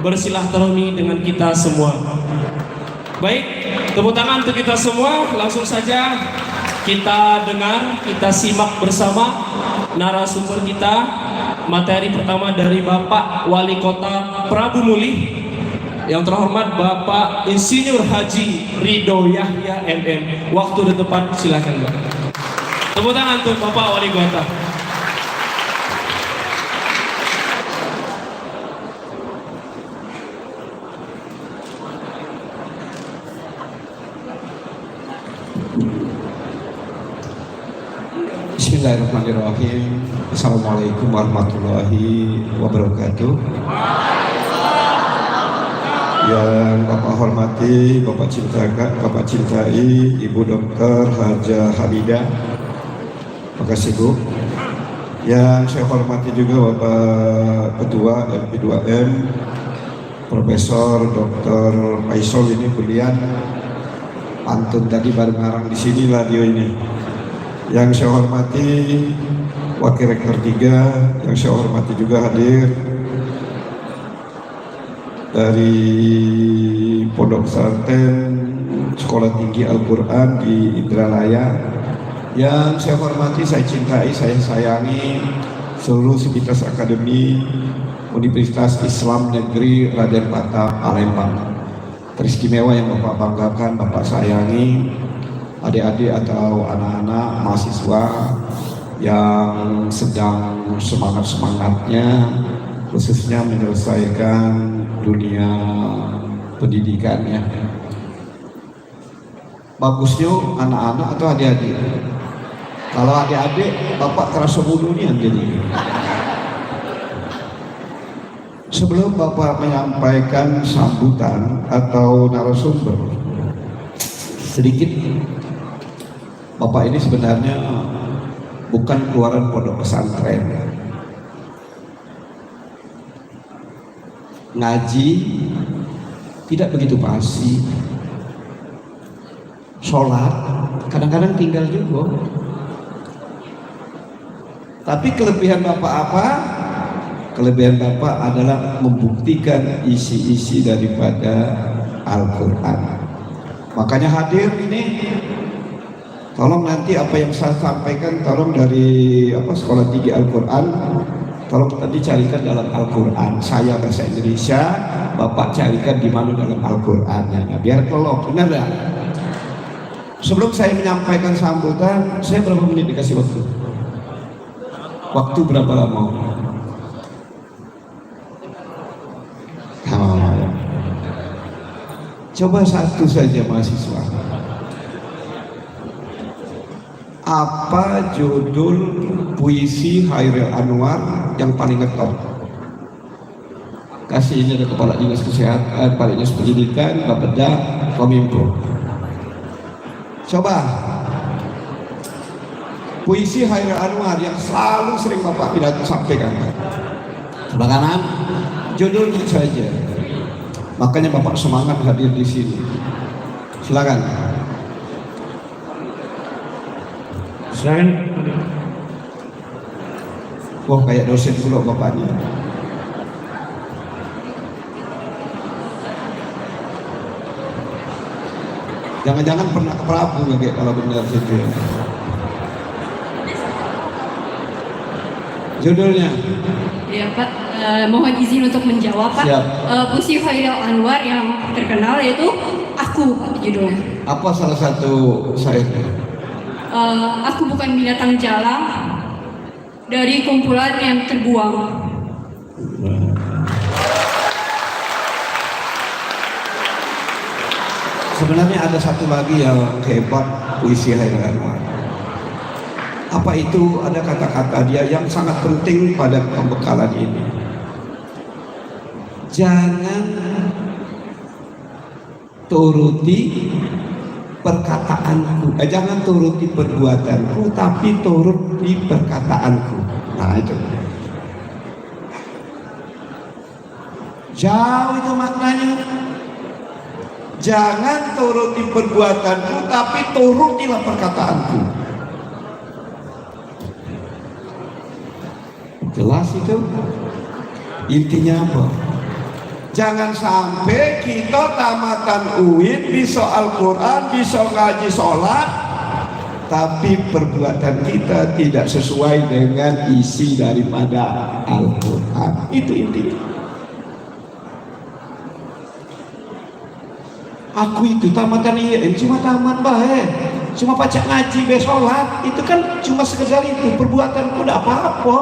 bersilaturahmi dengan kita semua. Baik, tepuk tangan untuk kita semua. Langsung saja kita dengar, kita simak bersama narasumber kita. Materi pertama dari Bapak Wali Kota Prabu Muli, yang terhormat Bapak Insinyur Haji Ridho Yahya MM. Waktu dan tempat silakan Pak. Tepuk tangan untuk Bapak Wali Kota. Bismillahirrahmanirrahim. Assalamualaikum warahmatullahi wabarakatuh. Yang Bapak hormati, Bapak cintai, Ibu Dr. Haja Hamidah. Makasih Bu. Yang saya hormati juga Bapak Ketua MP2M, Profesor Dr. Faisal ini kuliah. Pantun tadi bareng ngarang di sini radio ini. Yang saya hormati Wakil Rektor 3, yang saya hormati juga hadir dari Pondok Pesantren Sekolah Tinggi Al-Quran di Indralaya. Yang saya hormati, saya cintai, saya sayangi seluruh Sivitas Akademi Universitas Islam Negeri Raden Patah Palembang. Teristimewa yang Bapak banggakan, Bapak sayangi, adik-adik atau anak-anak mahasiswa yang sedang semangat-semangatnya khususnya menyelesaikan dunia pendidikannya. Bagusnya anak-anak atau adik-adik? Kalau adik-adik, Bapak kerasa bunuhnya jadi. Sebelum Bapak menyampaikan sambutan atau narasumber, sedikit, Bapak ini sebenarnya bukan keluaran pondok pesantren. Ngaji tidak begitu pasti. Sholat kadang-kadang tinggal juga. Tapi kelebihan Bapak apa? Kelebihan Bapak adalah membuktikan isi-isi daripada Al-Quran. Makanya hadir ini. Tolong nanti apa yang saya sampaikan, tolong dari Sekolah Tinggi Al-Quran, tolong tadi carikan dalam Al-Quran. Saya bahasa Indonesia, Bapak carikan di mana dalam Al-Qurannya. Nah, biar kelok, benar nggak? Sebelum saya menyampaikan sambutan, saya berapa menit dikasih waktu? Waktu berapa lama? Coba satu saja mahasiswa. Apa judul puisi Hairil Anwar yang paling ngetop? Kasih ini ada Kepala Dinas Kesehatan, Kepala Dinas Pendidikan, Bapeda, Kominfo. Coba puisi Hairil Anwar yang selalu sering Bapak pidato sampaikan. Sebelah kanan, judulnya saja. Makanya Bapak semangat hadir di sini. Silakan. Silakan. Wah, kayak dosen dulu Bapaknya. Jangan-jangan pernah ke Prabu kayak kalau benar situ. Judulnya? Ya Pak, mohon izin untuk menjawab Pak. Puisi Hairil Anwar yang terkenal yaitu Aku Pak judulnya. Apa salah satu syairnya? Aku bukan binatang jalang dari kumpulan yang terbuang. Sebenarnya ada satu lagi yang hebat puisi Hairil Anwar. Apa itu? Ada kata-kata dia yang sangat penting pada pembekalan ini. Jangan turuti perkataanku, jangan turuti perbuatanku, tapi turuti perkataanku. Nah itu. Jauh itu maknanya. Jangan turuti perbuatanku, tapi turutilah perkataanku. Jelas itu. Intinya apa? Jangan sampai kita tamatan UIN, bisa Al-Quran, bisa ngaji sholat, tapi perbuatan kita tidak sesuai dengan isi daripada Al-Quran. Itu intinya. Aku itu tamatan IAIN cuma tamat baik, cuma baca ngaji besolat, itu kan cuma sekedar itu. Perbuatanku tidak apa-apa.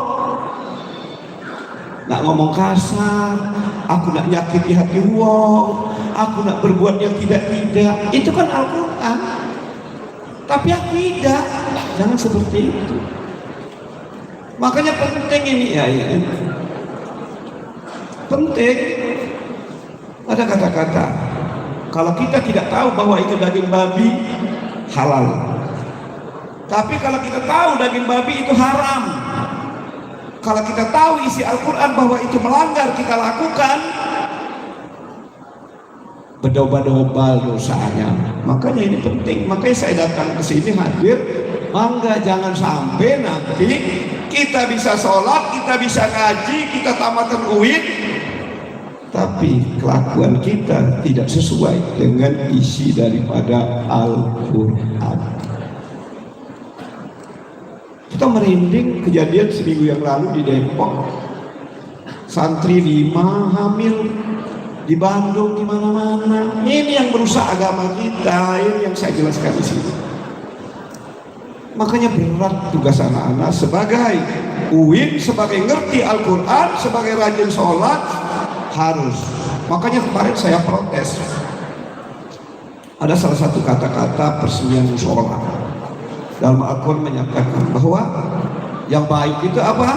Nak ngomong kasar, aku nak nyakiti hati wong, aku nak berbuat yang tidak-tidak, itu kan Al-Quran. Tapi aku tidak, jangan seperti itu. Makanya penting ini ya. Penting. Ada kata-kata, kalau kita tidak tahu bahwa itu daging babi, halal. Tapi kalau kita tahu daging babi itu haram, kalau kita tahu isi Al-Quran bahwa itu melanggar, kita lakukan, berdoba-doba dosanya. Makanya ini penting. Makanya saya datang ke sini hadir. Bangga, jangan sampai nanti kita bisa sholat, kita bisa ngaji, kita tamatan UIN, tapi kelakuan kita tidak sesuai dengan isi daripada Al-Quran. Kita merinding kejadian seminggu yang lalu di Depok, santri 5 hamil, di Bandung, di mana-mana. Ini yang merusak agama kita, ini yang saya jelaskan di sini. Makanya berat tugas anak-anak sebagai UIN, sebagai ngerti Al-Quran, sebagai rajin sholat, harus. Makanya kemarin saya protes. Ada salah satu kata-kata persemian musola. Dalam Al-Quran menyatakan bahwa yang baik itu apa?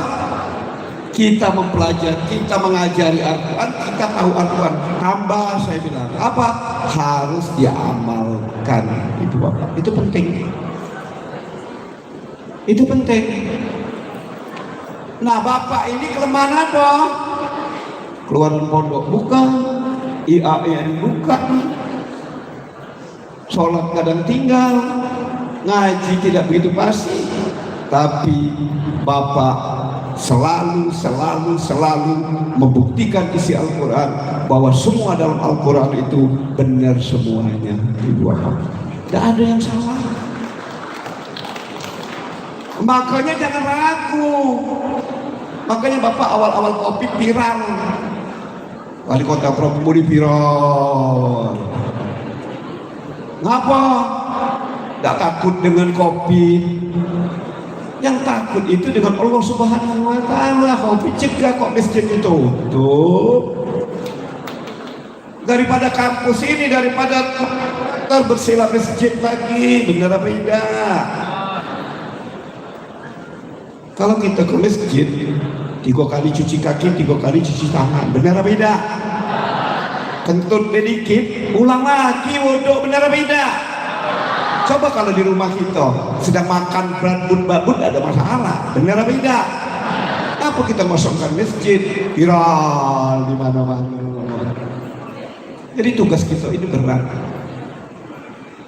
Kita mempelajari, kita mengajari Al-Quran, kita tahu Al-Quran. Tambah saya bilang, apa? Harus diamalkan. Itu Bapak, itu penting. Itu penting. Nah Bapak ini kelemahan apa? Keluaran pondok bukan, IAIN bukan, sholat kadang tinggal, ngaji tidak begitu pasti, tapi Bapak selalu membuktikan isi Al-Quran bahwa semua dalam Al-Quran itu benar semuanya. Ibu Bapak, tidak ada yang salah. Makanya jangan ragu. Makanya Bapak awal-awal kopi viral, wali kota Probolinggo viral. Ngapa? Tidak takut dengan kopi. Yang takut itu dengan Allah Subhanahu wa Ta'ala. Kopi cegah kok masjid ditutup. Daripada kampus ini, daripada terbersilah masjid lagi. Benar apa tidak? Kalau kita ke masjid 3 kali cuci kaki, 3 kali cuci tangan. Benar apa tidak? Kentut sedikit, ulang lagi wudhu. Benar apa tidak? Coba kalau di rumah kita sedang makan babut ada masalah, benar apa tidak? Apa kita kosongkan masjid viral di mana-mana? Jadi tugas kita ini berat.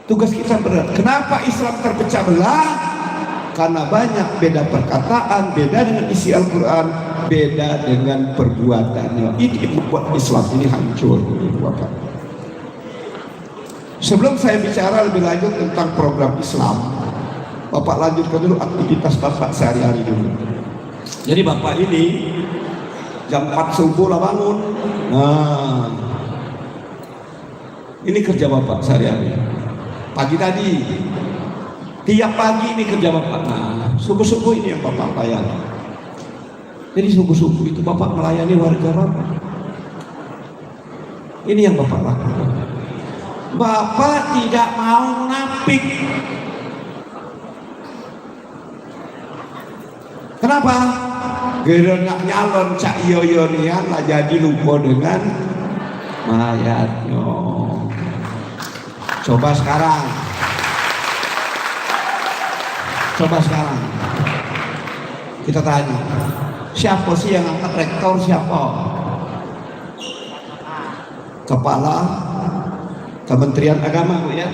Tugas kita berat. Kenapa Islam terpecah belah? Karena banyak beda perkataan, beda dengan isi Al-Quran, beda dengan perbuatannya. Ini membuat Islam ini hancur, Bapak. Sebelum saya bicara lebih lanjut tentang program Islam, Bapak lanjutkan dulu aktivitas Bapak sehari-hari dulu. Jadi Bapak ini jam 4 subuh lah bangun. Nah, ini kerja Bapak sehari-hari. Pagi tadi, tiap pagi ini kerja Bapak. Nah, subuh-subuh ini yang Bapak layani. Jadi subuh-subuh itu Bapak melayani warga Bapak. Ini yang Bapak lakukan. Bapak tidak mau munafik. Kenapa? Gerena nyalon cak yoyonian lah jadi lupa dengan mayatnya. Coba sekarang kita tanya, siapa sih yang angkat rektor? Siapa? Kepala Kementerian Agama, Bu, ya.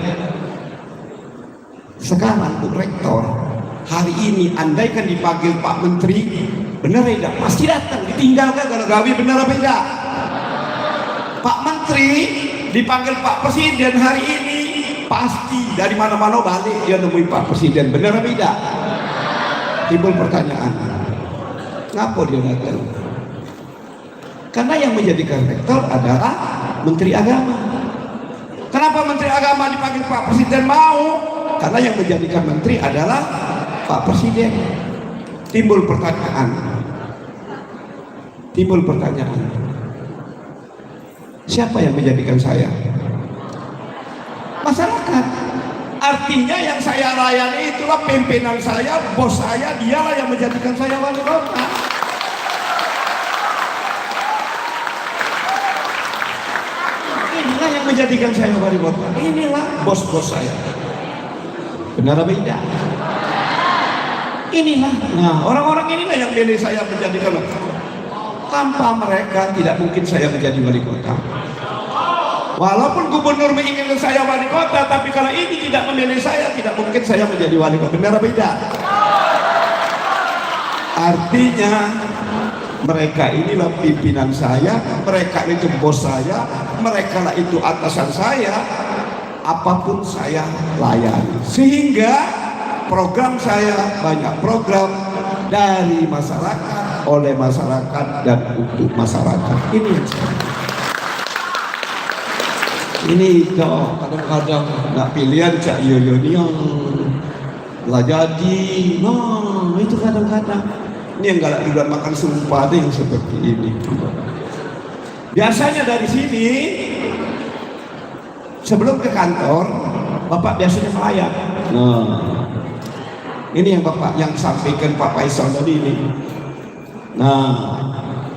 Sekarang Bu Rektor, hari ini andaikan dipanggil Pak Menteri, benar tidak? Pasti datang, ditinggalkan kalau gawi, benar apa tidak? Pak Menteri dipanggil Pak Presiden hari ini, pasti dari mana-mana balik dia nemui Pak Presiden, benar apa tidak? Timbul pertanyaan, ngapa dia datang? Karena yang menjadikan rektor adalah Menteri Agama. Kenapa Menteri Agama dipanggil Pak Presiden mau? Karena yang menjadikan menteri adalah Pak Presiden. Timbul pertanyaan. Siapa yang menjadikan saya? Masyarakat. Artinya yang saya layani itulah pimpinan saya, bos saya, dialah yang menjadikan saya wali kota. Inilah yang menjadikan saya wali kota. Inilah bos-bos saya. Benar apa tidak? Inilah. Nah, orang-orang inilah yang pilih saya menjadikan. Tanpa mereka tidak mungkin saya menjadi wali kota. Walaupun gubernur menginginkan saya wali kota, tapi kalau ini tidak memilih saya, tidak mungkin saya menjadi wali kota. Benar apa tidak? Artinya mereka inilah pimpinan saya, mereka itu bos saya, mereka lah itu atasan saya, apapun saya layani. Sehingga program saya banyak program dari masyarakat, oleh masyarakat, dan untuk masyarakat. Ini yang saya. Ini toh kadang-kadang nak pilihan cak yoyonion lah jadi, no itu kadang-kadang. Ini yang galak juga makan sumpah yang seperti ini. Biasanya dari sini sebelum ke kantor, Bapak biasanya melayat. Nah, ini yang Bapak yang sampaikan Pak Faisal tadi ini. Nah,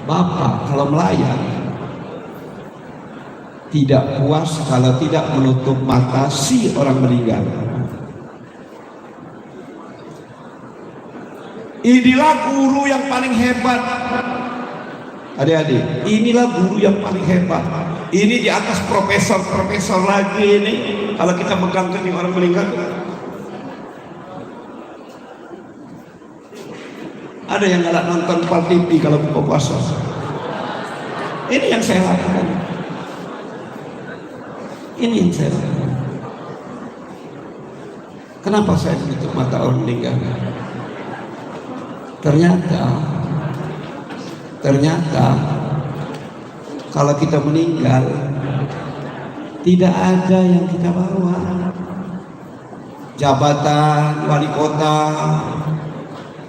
Bapak kalau melayat tidak puas kalau tidak menutup mata si orang meninggal. Inilah guru yang paling hebat, adik-adik. Inilah guru yang paling hebat. Ini di atas profesor lagi ini. Kalau kita megang kening orang meninggal, ada yang nggak nonton Pal TV kalau buka puasa. Ini yang saya lakukan. Ini yang saya lakukan. Kenapa saya menutup mata orang meninggal? Ternyata kalau kita meninggal tidak ada yang kita bawa. Jabatan wali kota,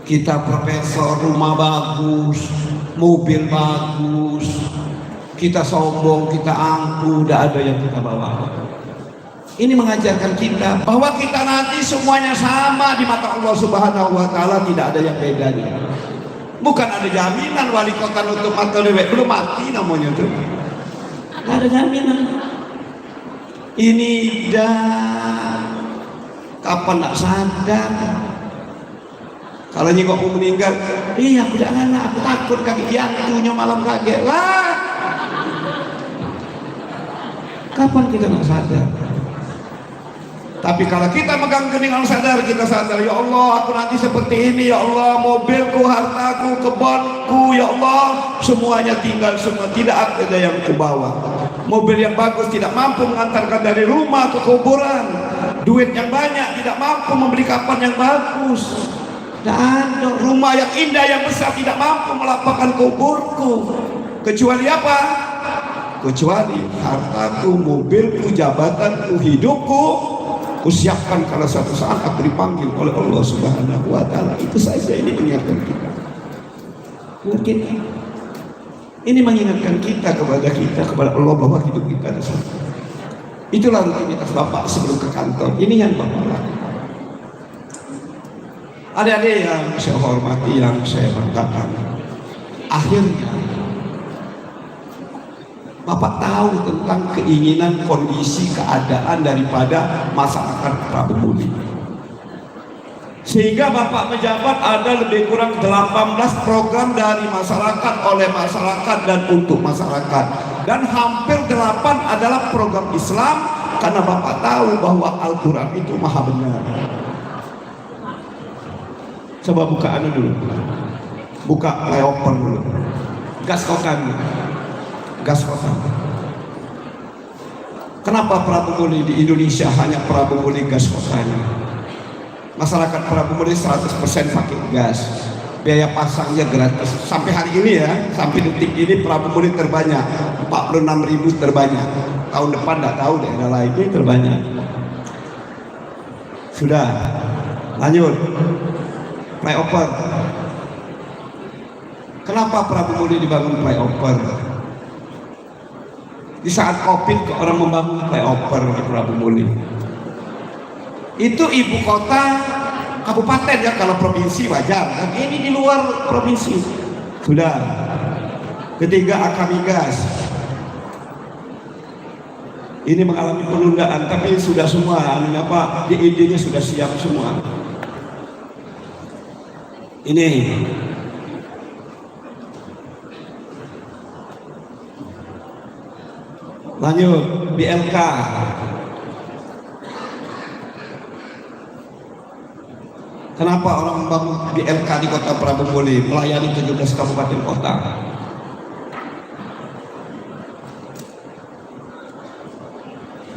kita profesor, rumah bagus, mobil bagus, kita sombong, kita angkuh, tidak ada yang kita bawa. Ini mengajarkan kita bahwa kita nanti semuanya sama di mata Allah Subhanahu wa Ta'ala, tidak ada yang bedanya. Bukan ada jaminan wali kota nutup mata lewat, belum mati namanya tuh. Tidak ada jaminan. Ini dah kapan nak sadar? Kalau nyingok mau meninggal, iya aku jangan, aku takut kaki jantungnya malam kaget lah. Kapan kita nak sadar? Tapi kalau kita megang kening sadar, kita sadar, ya Allah aku nanti seperti ini, ya Allah mobilku, hartaku, kebunku, ya Allah semuanya tinggal semua, tidak ada yang kubawa. Mobil yang bagus tidak mampu mengantarkan dari rumah ke kuburan. Duit yang banyak tidak mampu membeli kapan yang bagus. Tidak ada rumah yang indah yang besar tidak mampu melapangkan kuburku. Kecuali apa? Kecuali hartaku, mobilku, jabatanku, hidupku, kusiapkan kalau suatu saat aku dipanggil oleh Allah Subhanahu wa Ta'ala. Itu saja ini mengingatkan kita. Mungkin ini mengingatkan kita kepada Allah bahwa hidup kita ada satu. Itulah rutinitas Bapak sebelum ke kantor. Ini yang Bapak lakukan. Adik-adik yang saya hormati, yang saya banggakan, akhirnya Bapak tahu tentang keinginan, kondisi, keadaan daripada masyarakat Prabu Muli. Sehingga Bapak menjabat ada lebih kurang 18 program dari masyarakat, oleh masyarakat, dan untuk masyarakat. Dan hampir 8 adalah program Islam, karena Bapak tahu bahwa Al-Quran itu maha benar. Coba buka anu dulu, buka flyover dulu, gas kokan dulu. Gas kokan. Kenapa Prabu Muli di Indonesia hanya Prabu Muli gas kokan? Masyarakat Prabu Muli 100% pakai gas. Biaya pasangnya gratis. Sampai hari ini ya, sampai detik ini Prabu Muli terbanyak, 46.000 terbanyak. Tahun depan tidak tahu daerah lain ini terbanyak. Sudah, lanjut. Flyover. Kenapa Prabu Muli dibangun flyover? Di saat Covid orang membangun flyover di Prabu Muli. Itu ibu kota kabupaten ya, kalau provinsi wajar. Dan ini di luar provinsi. Sudah. Ketiga, Akamigas. Ini mengalami penundaan, tapi sudah semua. Di idenya sudah siap semua. Ini. Lanjut, BLK. Kenapa orang membangun BLK di kota Prabu Muli, melayani 17 kabupaten kota?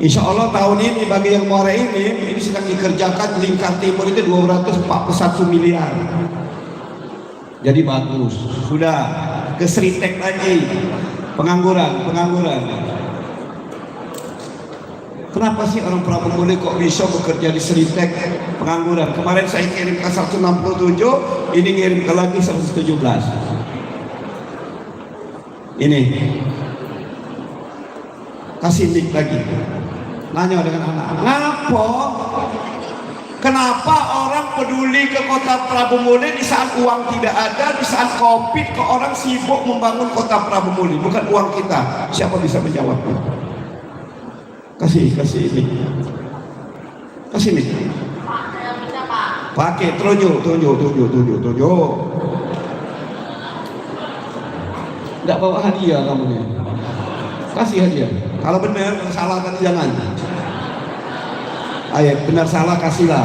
Insya Allah tahun ini bagi yang Muara ini sedang dikerjakan lingkar timur itu 241 miliar. Jadi bagus. Sudah ke Sritek lagi, pengangguran. Kenapa sih orang Prabu Muli kok bisa bekerja di Sritek pengangguran? Kemarin saya kirim ke 167, ini ngirim ke lagi 117. Ini kasih mic lagi. Nanya dengan anak, kenapa orang peduli ke kota Prabu Muli di saat uang tidak ada, di saat Covid kok orang sibuk membangun kota Prabu Muli, bukan uang kita? Siapa bisa menjawabnya? Kasih ini. Kasih nih. Pakai tunjuk. Enggak bawa hadiah kamu nih. Kasih hadiah. Kalau benar, salah tadi jangan. Ayo, benar salah kasihlah.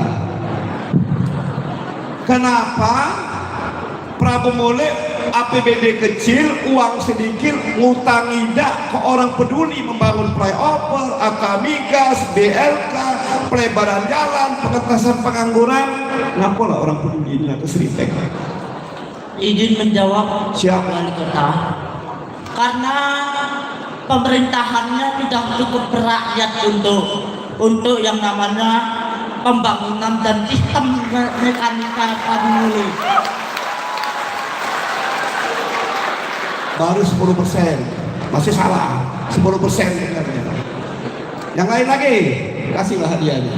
Kenapa Prabu Muli APBD kecil, uang sedikit, ngutang tidak ke orang peduli membangun flyover, Akamigas, BLK, pelebaran jalan, pengentasan pengangguran? Kenapa lah orang peduli ini atau Sritek? Izin menjawab Siapa? Wali Kota. Karena pemerintahannya sudah cukup berakyat untuk yang namanya pembangunan dan sistem mekanika Prabu Muli. Baru 10%, masih salah. 10% sebenarnya. Yang lain lagi, kasihlah hadiahnya.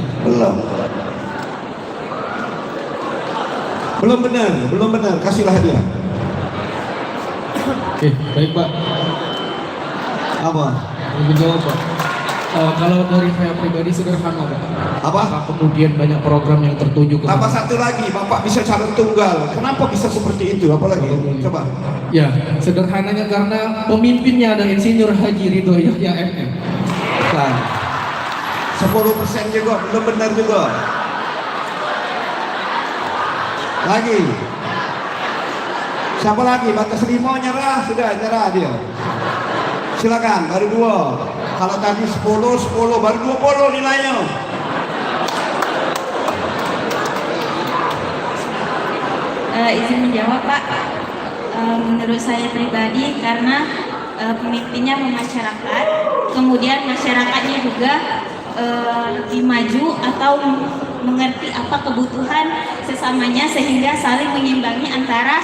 Belum benar, kasihlah hadiah. Oke, baik Pak. Apa? Menjawab Pak. Kalau dari saya pribadi sederhana Pak. Apa? Kemudian banyak program yang tertuju ke. Apa satu lagi, Bapak bisa calon tunggal. Kenapa bisa seperti itu? Apa lagi? Coba. Ya, sederhananya karena pemimpinnya ada Insinyur Haji Ridho Yahya MM. Kan. 10% juga, belum benar juga. Lagi. Siapa lagi? Batas Limo nyerah, sudah nyerah dia. Silakan, baru 2. Kalau tadi 10, baru 20 nilainya. Izin menjawab Pak. Menurut saya pribadi karena pemimpinnya memasyarakat, kemudian masyarakatnya juga lebih maju atau mengerti apa kebutuhan sesamanya sehingga saling mengimbangi antara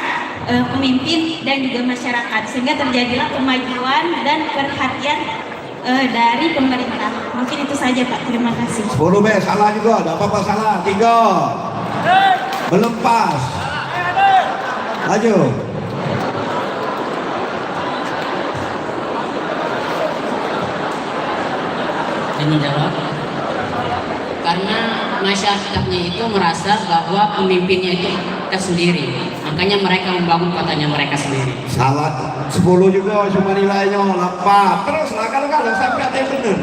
pemimpin dan juga masyarakat, sehingga terjadilah kemajuan dan perhatian dari pemerintah. Mungkin itu saja Pak, terima kasih. 10 be, salah juga, ada apa-apa salah. 3. Belum pas. Maju. Ini jawab. Karena masyarakatnya itu merasa bahwa pemimpinnya itu kita sendiri, makanya mereka membangun kotanya mereka sendiri. Salah 10 juga cuma nilainya 8. Terus lah kalau sampai ada yang benar.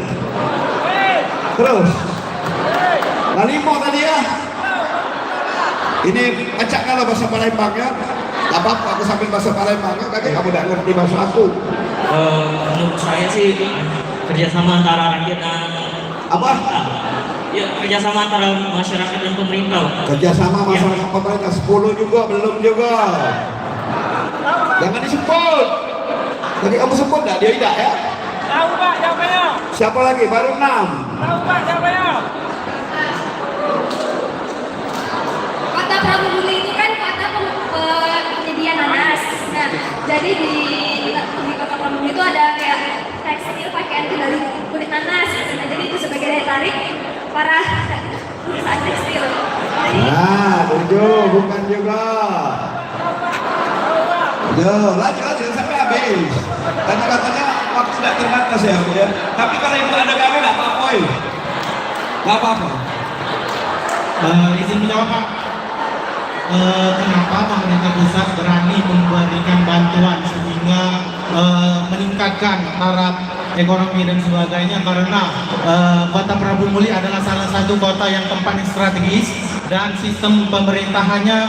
Terus. Nah 5 tadi ya. Ini acak kalau bahasa Palembangnya. Gak apa-apa aku sambil bahasa Palembangnya, kakek kamu tidak ngerti bahasa aku. Menurut saya sih kerjasama antara rakyat dan Apa? ya kerjasama antara masyarakat dan pemerintah. Kerjasama masyarakat pemerintah 10 juga, belum juga. Jangan disebut. Tadi kamu sebut enggak? Dia tidak ya? Tahu Pak, jawabannya. Siapa lagi? Baru 6. Tahu Pak, jawabannya. Kota Prabu Muli itu kan kota penyedia nanas. Nah, jadi di Kota Prabu Muli itu ada kayak tekstil pakaian itu dari kulit nanas. Nah, jadi itu sebagai daya tarik para perusahaan tekstil. Nah, 7, bukan juga. Yo, lanjut sampai habis. Tadi katanya waktu tidak terbatas ya, Bu ya. Tapi kalau itu ada kami nggak apa-apa. Nggak apa-apa. Izin menjawab Pak. Kenapa pemerintah pusat berani memberikan bantuan sehingga meningkatkan taraf ekonomi dan sebagainya, karena Kota Prabu Muli adalah salah satu kota yang tempatnya strategis dan sistem pemerintahannya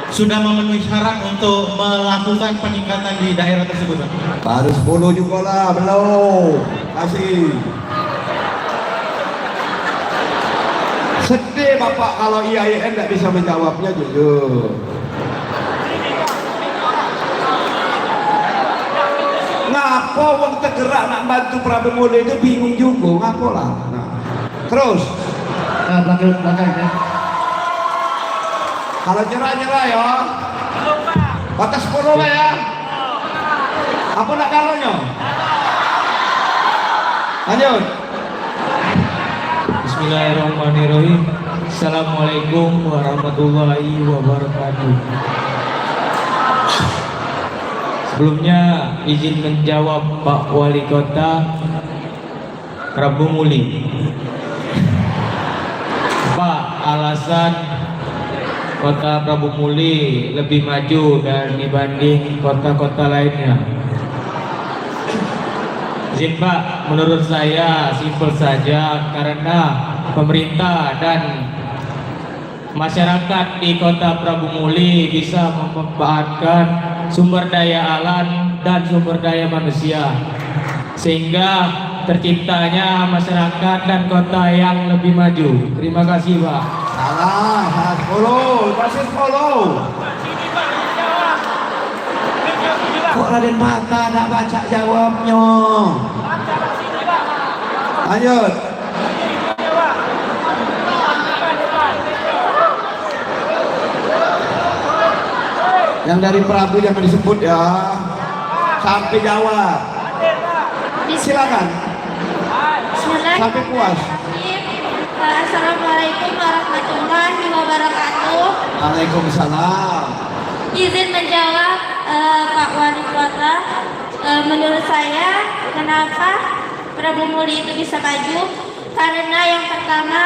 sudah memenuhi syarat untuk melakukan peningkatan di daerah tersebut. Baru 10 juga lah, belum. Kasih. Sedih Bapak kalau IAIN tidak bisa menjawabnya jujur. Ngapa wong tergerak nak bantu Prabu Muli itu bingung juga, ngapa lah. Nah, terus. Belakang ya. Kalau nyerah ya. Batas 10 lah ya. Apa nak kalonnya? Lanjut. Bismillahirrahmanirrahim. Assalamualaikum warahmatullahi wabarakatuh. Sebelumnya izin menjawab Pak Wali Kota Prabu Muli. Pak, alasan Kota Prabu Muli lebih maju dan dibanding kota-kota lainnya. Izin Pak, menurut saya simpel saja, karena pemerintah dan masyarakat di Kota Prabu Muli bisa memanfaatkan sumber daya alam dan sumber daya manusia, sehingga terciptanya masyarakat dan kota yang lebih maju. Terima kasih Pak. Salah 10, masih 10. Kok Raden Mata nak baca jawabnya? Lanjut. Yang dari Prabu jangan disebut ya. Sampai jawab. Silakan. Sampai puas. Assalamualaikum warahmatullahi wabarakatuh. Waalaikumsalam. Izin menjawab Pak Wali Kota. Menurut saya, kenapa Prabu Muli itu bisa maju? Karena yang pertama,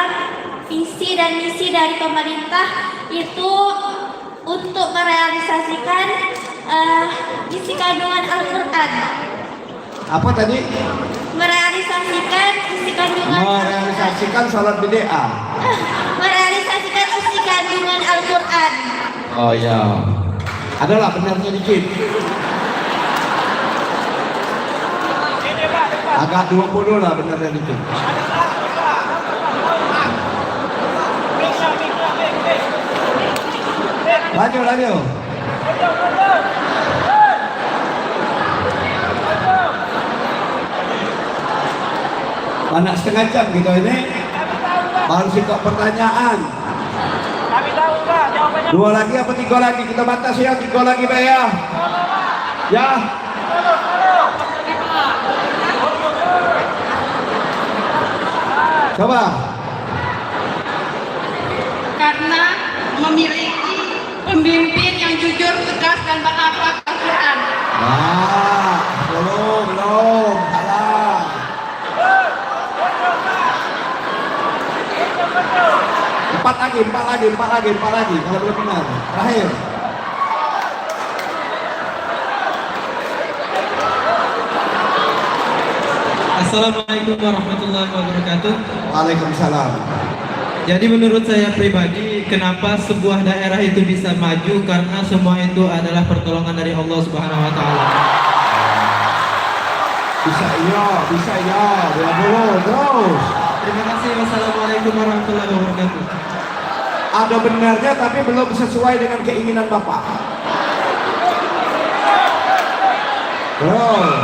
visi dan misi dari pemerintah itu untuk merealisasikan isi kandungan Al-Quran. Apa tadi? Merealisasikan isi kandungan. Merealisasikan salat bid'ah. Merealisasikan isi kandungan Al-Quran. Oh ya. Adalah benarnya dikit. Agak 20 lah benarnya dikit. Lanjut. Anak setengah jam gitu ini. Baru sikap pertanyaan. Kami tahu Pak, jawabannya. 2 lagi apa 3 lagi? Kita batas ya, 3 lagi Pak ya. Ya. Coba. Karena memiliki pemimpin yang jujur, tegas, dan berakhlak Al-Quran. Nah, belum, salah. Empat lagi, kalau belum benar. Terakhir. Assalamualaikum warahmatullahi wabarakatuh. Waalaikumsalam. Jadi menurut saya pribadi, kenapa sebuah daerah itu bisa maju? Karena semua itu adalah pertolongan dari Allah Subhanahu wa taala. Bisa iya, 20 terus. Terima kasih. Wassalamualaikum warahmatullahi wabarakatuh. Ada benarnya tapi belum sesuai dengan keinginan Bapak. Terus.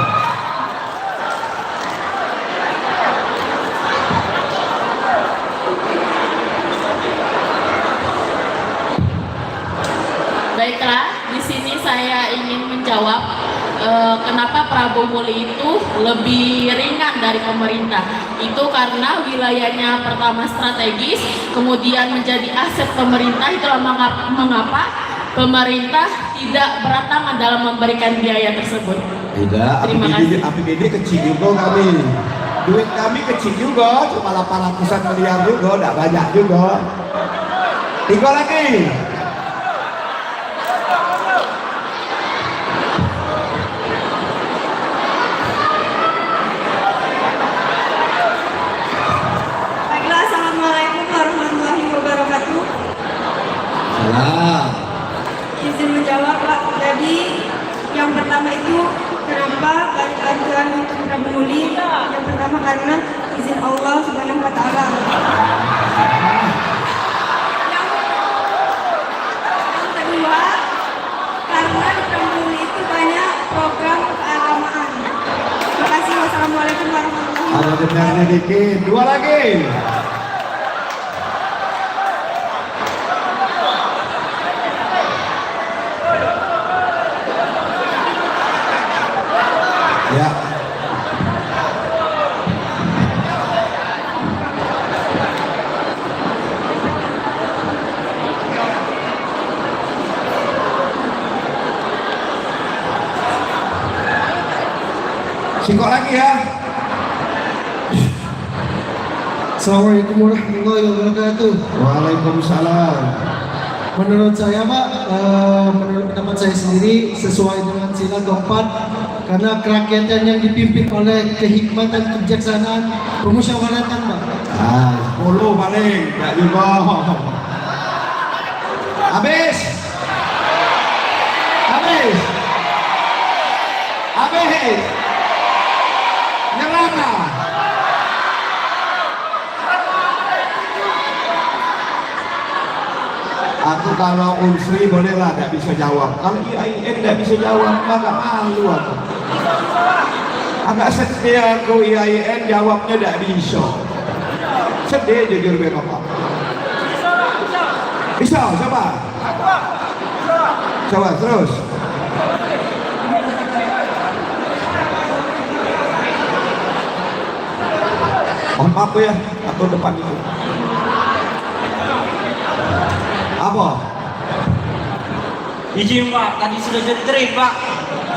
Baiklah, di sini saya ingin menjawab kenapa Prabu Muli itu lebih ringan dari pemerintah. Itu karena wilayahnya pertama strategis, kemudian menjadi aset pemerintah. Itulah mengapa pemerintah tidak berantangan dalam memberikan biaya tersebut. Tidak, APBD kecil juga kami. Duit kami kecil juga, cuma 800-an miliar juga, tidak banyak juga. 3 lagi. Baiklah, assalamualaikum warahmatullahi wabarakatuh. Salah. Izin menjawab Pak. Jadi yang pertama itu kenapa banyak anjuran untuk Prabu Muli? Yang pertama karena izin Allah Subhanahu wa taala. Yang kedua karena di Prabu Muli itu banyak program keagamaan. Terima kasih. Wassalamualaikum warahmatullahi Ada wabarakatuh. benarnya dikit. 2 lagi. Ya. Singkok lagi ya. Assalamualaikum warahmatullahi wabarakatuh. Waalaikumsalam. Menurut saya Pak, menurut pendapat saya sendiri sesuai dengan sila keempat, karena kerakyatan yang dipimpin oleh kehikmatan, kebijaksanaan, pemusyawaratan Pak. 10 paling, tak juga. Habis. Nyerana. Aku kalau Unsri bolehlah tidak bisa jawab. Kalau IAIN tidak bisa jawab, agak malu aku. Agak sedih aku IAIN jawabnya tidak bisa. Sedih jujur Bapak. Bisa, coba. Coba terus. Mohon maaf ya, atau depan itu. Apa? Izin Pak, tadi sudah jadi trip Pak.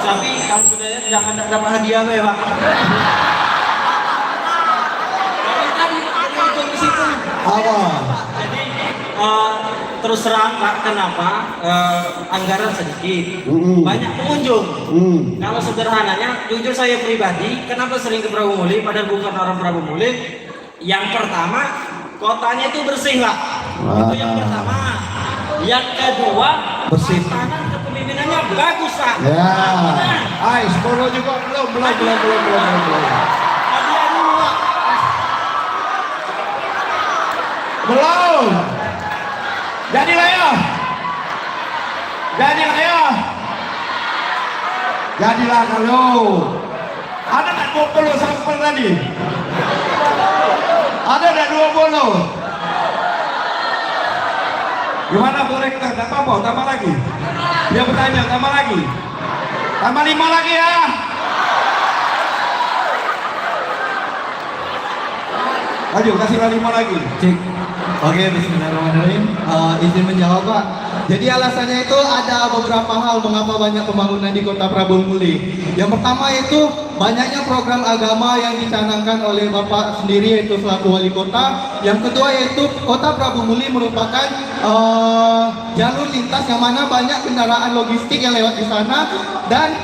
Tapi kalau sudah jangan dapat hadiah ya Pak. Tadi itu di situ. Apa? Jadi terus terang Pak, kenapa anggaran sedikit, banyak pengunjung. Kalau sederhananya, jujur saya pribadi, kenapa sering ke Prabu Muli, padahal bukan orang Prabu Muli. Yang pertama, kotanya itu bersih Pak. Itu yang pertama. Yang kedua, bersih. makanan kepemimpinannya bagus Pak. Ya. 10 juga belum. Hadiah dulu Pak. Belum. Jadilah ya. Jadilah kalau. Ada tak 20 sampel tadi? Ada tak 20? Gimana boleh kita tambah lagi? Dia bertanya tambah lagi. Tambah 5 lagi ya. Lanjut, kasih 5 lagi. Cik. Oke, bismillahirrahmanirrahim. Izin menjawab, Pak. Jadi alasannya itu ada beberapa hal mengapa banyak pembangunan di Kota Prabu Muli. Yang pertama itu banyaknya program agama yang dicanangkan oleh Bapak sendiri yaitu selaku wali kota. Yang kedua yaitu Kota Prabu Muli merupakan jalur lintas yang mana banyak kendaraan logistik yang lewat di sana, dan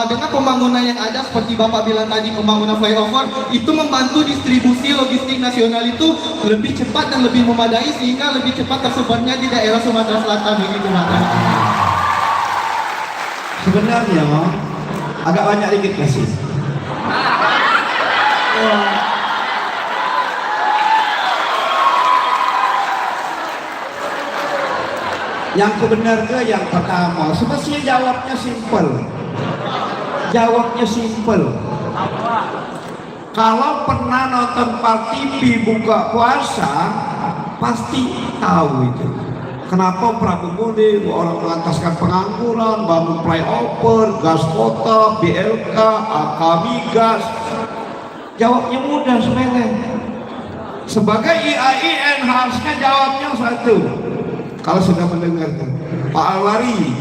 dengan pembangunan yang ada seperti Bapak bilang tadi, pembangunan flyover itu membantu distribusi logistik nasional itu lebih cepat dan lebih memadai sehingga lebih cepat tersebarnya di daerah Sumatera Selatan begitu, Pak. Sebenarnya agak banyak dikit kasih. Yang benar ke yang pertama, semestinya jawabnya simpel. Jawabnya simpel. Kalau pernah nonton TV buka puasa, pasti tahu itu. Kenapa Prabu Muli orang melantaskan pengangguran, bangun flyover, gas kota, BLK, Migas. Jawabnya mudah, sepele. Sebagai IAIN harusnya jawabnya satu. Kalau sudah mendengarkan Pak Alwari,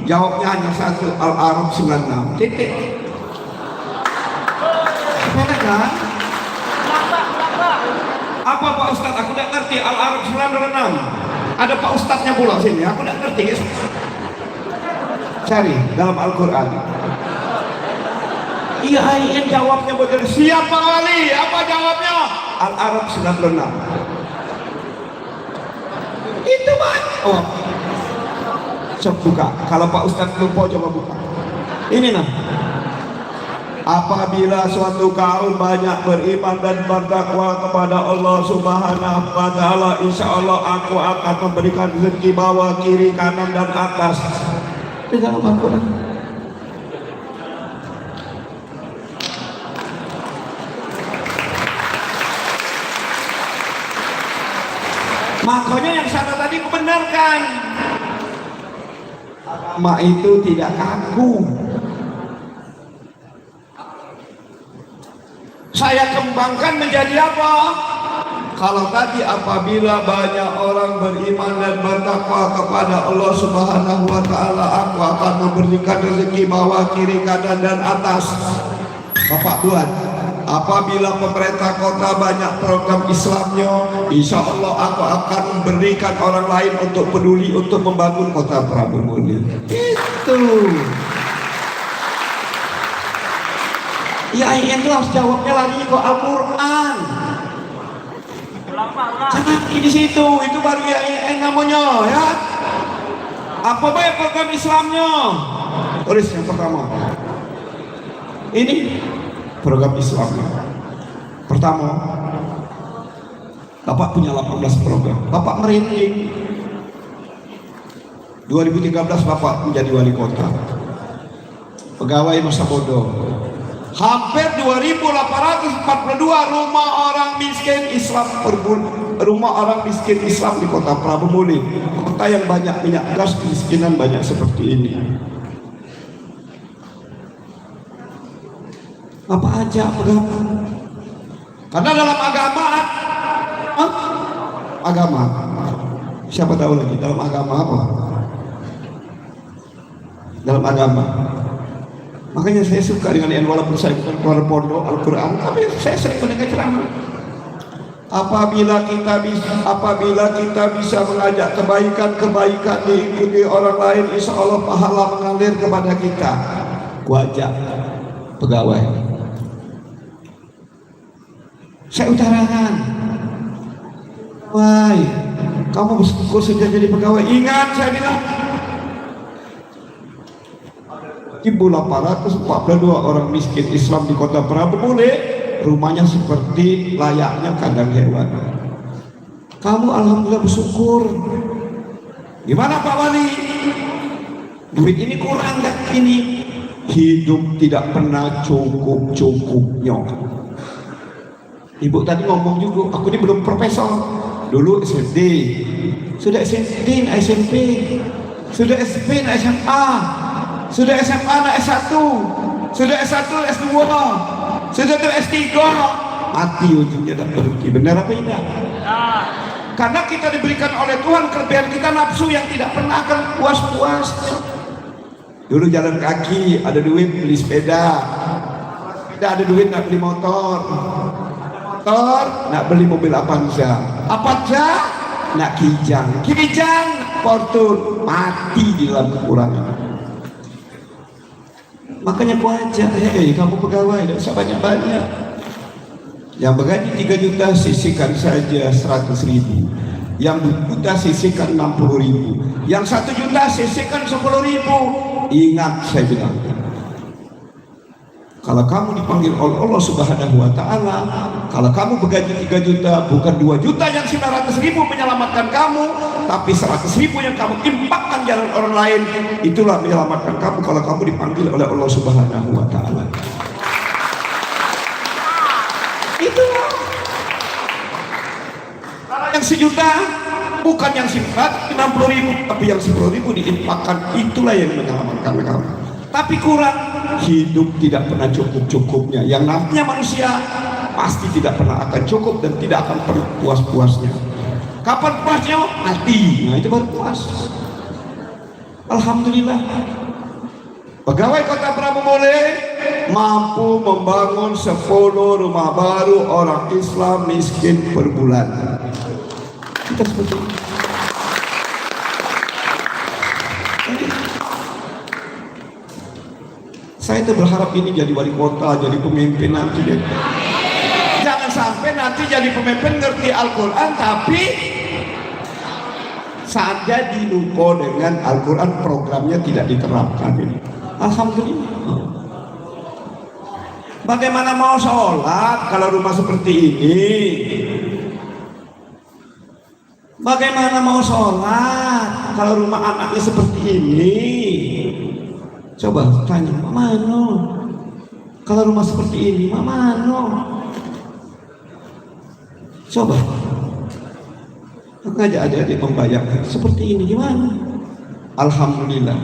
jawabnya hanya satu, Al-Araf 96. Titik. Sepele kan? Apa Pak Ustadz? Aku tidak ngerti Al-Araf 96. Ada Pak Ustadznya pula sini, aku tidak ngerti guys. Cari dalam Al-Quran. IAIN jawabnya betul. Siapa wali? Apa jawabnya? Al-Araf 96. Itu Pak. Oh. Coba buka. Kalau Pak Ustadz lupa coba buka. Ini nah. Apabila suatu kaum banyak beriman dan bertakwa kepada Allah Subhanahu wa Ta'ala, insya Allah aku akan memberikan rezeki bawah, kiri, kanan, dan atas. Di dalam Al-Quran. Makanya yang sana tadi kubenarkan. Agama itu tidak kaku. Saya kembangkan menjadi apa? Kalau tadi apabila banyak orang beriman dan bertakwa kepada Allah Subhanahu wa Ta'ala, aku akan memberikan rezeki bawah, kiri, kanan, dan atas. Bapak buat. Apabila pemerintah kota banyak program Islamnya, insya Allah aku akan memberikan orang lain untuk peduli untuk membangun Kota Prabu Muli. Itu. Ya itu harus jawabnya lagi ke Al-Quran. Jangan di situ, itu baru ya namanya ya. Apa baik program Islamnya? Tulis yang pertama. Ini program Islamnya. Pertama, Bapak punya 18 program. Bapak merinding. 2013 Bapak menjadi wali kota. Pegawai masa bodoh. Hampir 2.842 rumah orang miskin Islam rumah orang miskin Islam di Kota Prabu Muli, kota yang banyak minyak gas, kemiskinan banyak seperti ini. Apa aja agama? Karena dalam agama, siapa tahu lagi dalam agama apa? Dalam agama. Makanya saya suka dengan walaupun saya bukan keluar pondok Al-Quran, tapi saya sering mendengar ceramah. Apabila kita bisa mengajak kebaikan diikuti orang lain, insya Allah pahala mengalir kepada kita. Wajah pegawai. Saya utarakan, wah, kamu bersyukur sudah jadi pegawai. Ingat saya bilang. 1.842 orang miskin Islam di Kota Prabu Muli, rumahnya seperti layaknya kandang hewan. Kamu alhamdulillah bersyukur. Gimana Pak Wali? Duit ini kurang gak ini? Hidup tidak pernah cukup-cukupnya. Ibu tadi ngomong juga, aku ini belum profesor. Dulu SD, sudah SMP, SMP, sudah SMP, SMA. Sudah SMA naik S1, sudah S1 S2, sudah S3, mati ujungnya dan berhenti. Benar apa tidak? Karena kita diberikan oleh Tuhan kelebihan kita nafsu yang tidak pernah akan puas-puas. Dulu jalan kaki, ada duit beli sepeda, ada duit nak beli motor, nak beli mobil Avanza, nak kijang, Fortune, mati di dalam kekurangan. Makanya ku aja, kamu pegawai tidak usah banyak-banyak. Yang bergaji 3 juta sisihkan saja 100.000. Yang 2 juta sisihkan 60.000. Yang 1 juta sisihkan 10.000. Ingat saya bilang, kalau kamu dipanggil oleh Allah Subhanahu wa Ta'ala, kalau kamu bergaji 3 juta, bukan 2 juta yang 900.000 menyelamatkan kamu, tapi 100.000 yang kamu impakkan jalan orang lain, itulah menyelamatkan kamu kalau kamu dipanggil oleh Allah Subhanahu wa Ta'ala. Itulah. Yang 1 juta bukan yang 60.000, tapi yang 10.000 diimpakkan, itulah yang menyelamatkan kamu. Tapi kurang, hidup tidak pernah cukup-cukupnya. Yang namanya manusia pasti tidak pernah akan cukup dan tidak akan pernah puas-puasnya. Kapan puasnya? Mati. Nah itu baru puas. Alhamdulillah. Pegawai Kota Prabu Muli mampu membangun 10 rumah baru orang Islam miskin per bulan. Kita seperti ini. Saya itu berharap ini jadi wali kota, jadi pemimpin nanti. Jangan sampai nanti jadi pemimpin ngerti Al-Quran, tapi saat jadi lupa dengan Al-Quran, programnya tidak diterapkan. Alhamdulillah. Bagaimana mau sholat kalau rumah seperti ini? Bagaimana mau sholat kalau rumah anaknya seperti ini? Coba tanya, Mano, kalau rumah seperti ini, Mano? Coba, ngajak adik-adik membayangkan seperti ini gimana? Alhamdulillah,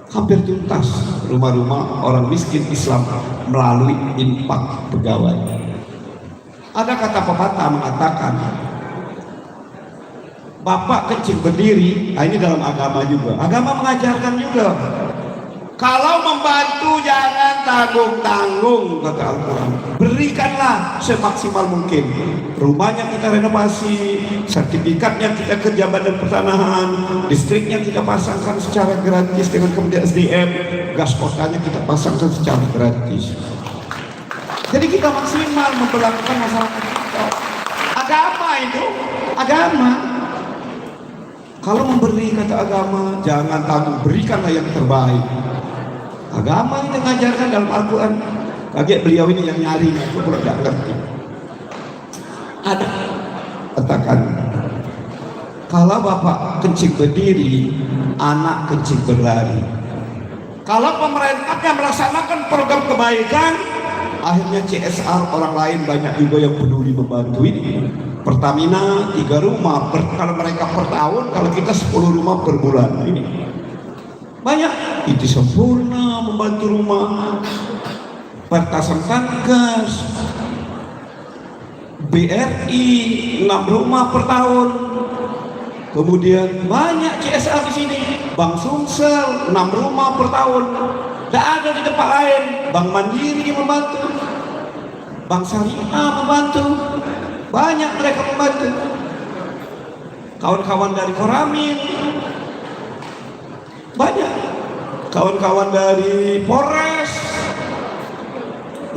hampir tuntas rumah-rumah orang miskin Islam melalui infak pegawai. Ada kata pepatah mengatakan, bapak kecil berdiri, ini dalam agama juga. Agama mengajarkan juga. Kalau membantu jangan tanggung-tanggung, kata Al-Quran. Berikanlah semaksimal mungkin. Rumahnya kita renovasi, sertifikatnya kita kerja Badan Pertanahan, listriknya kita pasangkan secara gratis dengan Kementerian SDM, gas kotanya kita pasangkan secara gratis. Jadi kita maksimal memperlakukan masyarakat kita. Agama itu, agama. Kalau memberi, kata agama, jangan tanggung, berikanlah yang terbaik. Agama ini mengajarkan dalam Al-Quran. Kaget beliau ini yang nyari, aku pun tidak ngerti. Ada katakan, kalau bapak kencing berdiri, anak kencing berlari. Kalau pemerintahnya melaksanakan program kebaikan, akhirnya CSR orang lain banyak juga yang peduli membantu ini. Pertamina 3 rumah kalau mereka per tahun, kalau kita 10 rumah per bulan. Ini banyak. Itu Sempurna membantu rumah, Pertasan Tangkas, BRI 6 rumah per tahun. Kemudian banyak CSR di sini. Bank Sumsel 6 rumah per tahun. Tidak ada di tempat lain. Bank Mandiri membantu, Bank Syariah membantu. Banyak mereka membantu. Kawan-kawan dari Koramil banyak. Kawan-kawan dari Polres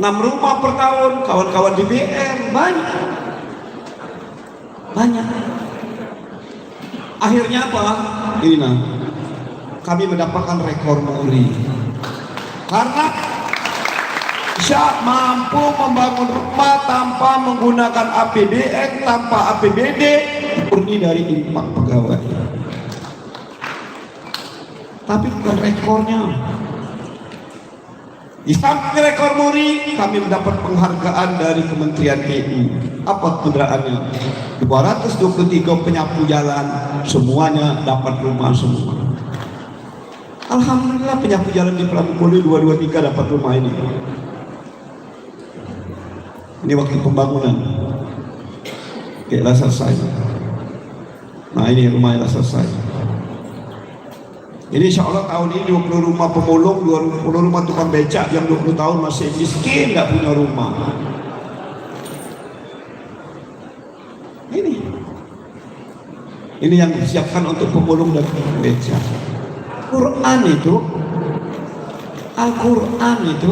6 rumah per tahun. Kawan-kawan di BM banyak. Banyak. Akhirnya apa? Ini nah, kami mendapatkan rekor muri. Karena bisa mampu membangun rumah tanpa menggunakan APBN, tanpa APBD, murni dari infak pegawai. Tapi bukan rekornya. Di samping rekor muri, kami mendapat penghargaan dari Kementerian PU. Apa penderaaannya? 223 penyapu jalan, semuanya dapat rumah semua. Alhamdulillah penyapu jalan di Prabu Muli 223 dapat rumah ini. Ini waktu pembangunan. Kayaklah selesai. Nah ini rumahnya selesai. Ini insya Allah tahun ini 20 rumah pemulung, 20 rumah tukang becak yang 20 tahun masih miskin, nggak punya rumah. Ini yang disiapkan untuk pemulung dan tukang becak. Quran itu, Al-Quran itu,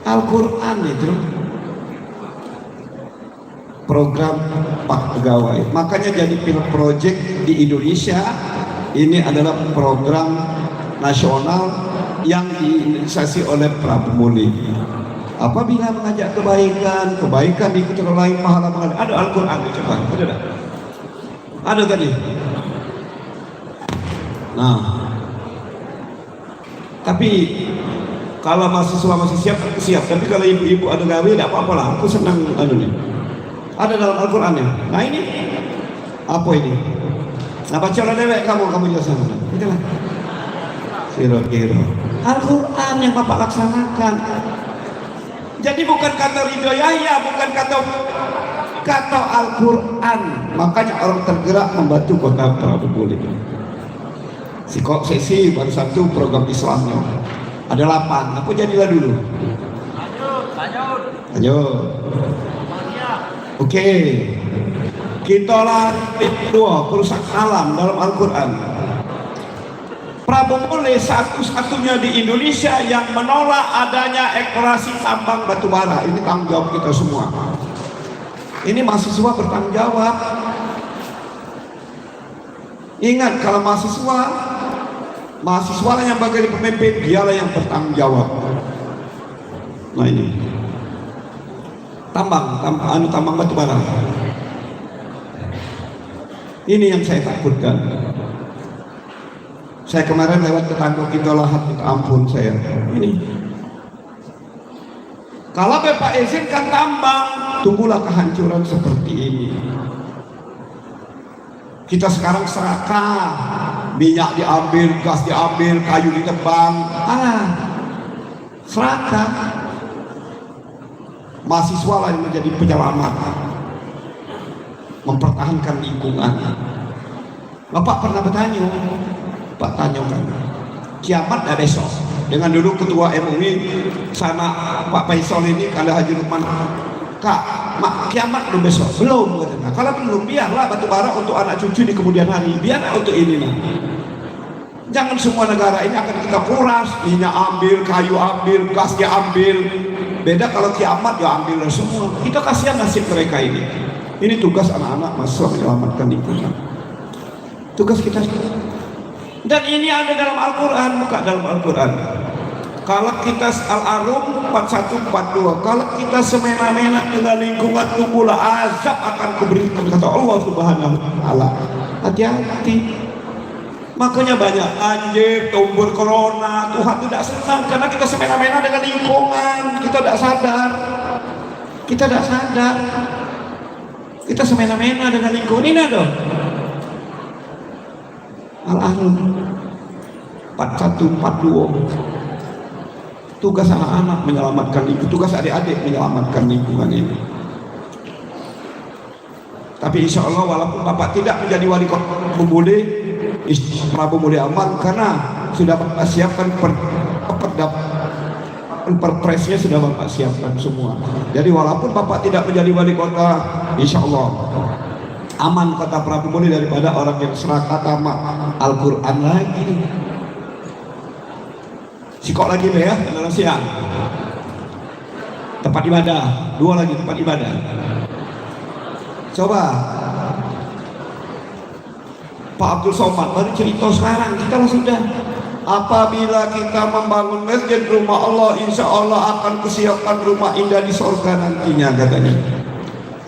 Al-Quran itu program Pak Pegawai. Makanya jadi pilot project di Indonesia. Ini adalah program nasional yang diinisiasi oleh para pemulung. Apabila mengajak kebaikan, kebaikan diikuti orang lain, pahala mengalir. Ada Al-Quran, coba. Ada tak? Ada tadi. Nah, tapi kalau mahasiswa masih siap, aku siap. Tapi kalau ibu-ibu ada gawe, tidak apa-apa lah. Aku senang nih. Ada dalam Al-Quran ya. Nah ini apa ini? Nah baca oleh dewek kamu jelaskan. Itulah. Kira-kira Al-Quran yang Bapak laksanakan. Jadi bukan kata Ridho Yahya, bukan kata Al-Quran. Makanya orang tergerak membantu kota Prabu ini. Sesi baru satu program Islamnya. Ada 8. Aku jadilah dulu. Lanjut. Oke. Kita lanjut 2 kerusakan alam dalam Al-Quran. Prabu Muli satu-satunya di Indonesia yang menolak adanya eksplorasi tambang batu bara. Ini tanggung jawab kita semua. Ini mahasiswa bertanggung jawab. Ingat kalau mahasiswa yang bagai pemimpin, dialah yang bertanggung jawab. Nah ini tambang batu bara. Ini yang saya takutkan. Saya kemarin lewat tetangga kita lahat, minta ampun saya. Ini. Kalau Bapak izinkan tambang, tunggulah kehancuran seperti ini. Kita sekarang serakah, minyak diambil, gas diambil, kayu ditebang, serakah. Mahasiswa lah yang menjadi penyelamat, mempertahankan lingkungan. Bapak pernah bertanya, Pak tanyakan, kiamat dah besok. Dengan dulu ketua MUI sana Pak Faisal ini, kalau Haji Lukman, Kak, kiamat belum besok? Belum katanya. Kalau belum, biarlah batu bara untuk anak cucu di kemudian hari, biarlah untuk ini nih. Jangan semua negara ini akan kita kuras, minyak ambil, kayu ambil, gas diambil. Beda kalau kiamat ya ambil semua. Kita kasihan nasib mereka ini. Ini tugas anak-anak mahasiswa menyelamatkan lingkungan. Tugas kita. Dan ini ada dalam Al-Quran, buka dalam Al-Quran. Kalau kita Al-Arum 4142, kalau kita semena-mena dengan lingkungan, tunggulah azab akan kuberikan, kata Allah Subhanahu wa Ta'ala. Hati-hati. Makanya banyak anjir, tumbur corona, Tuhan tidak senang karena kita semena-mena dengan lingkungan. Kita tidak sadar. Kita semena-mena dengan lingkungan. Ini dong. Al-Arum 4142. Tugas anak-anak menyelamatkan lingkungan, tugas adik-adik menyelamatkan lingkungan ini. Tapi insya Allah walaupun Bapak tidak menjadi wali kota Prabu Muli aman, karena sudah Bapak siapkan perpresnya, sudah Bapak siapkan semua. Jadi walaupun Bapak tidak menjadi wali kota, insya Allah aman kota Prabu Muli daripada orang yang serakah tamat Al-Quran lagi. Sikok lagi deh ya, dalam siang. Tempat ibadah, 2 lagi tempat ibadah. Coba Pak Abdul Somad baru cerita sekarang, kita lah sudah. Apabila kita membangun masjid rumah Allah, insya Allah akan kusiapkan rumah indah di surga nantinya, katanya.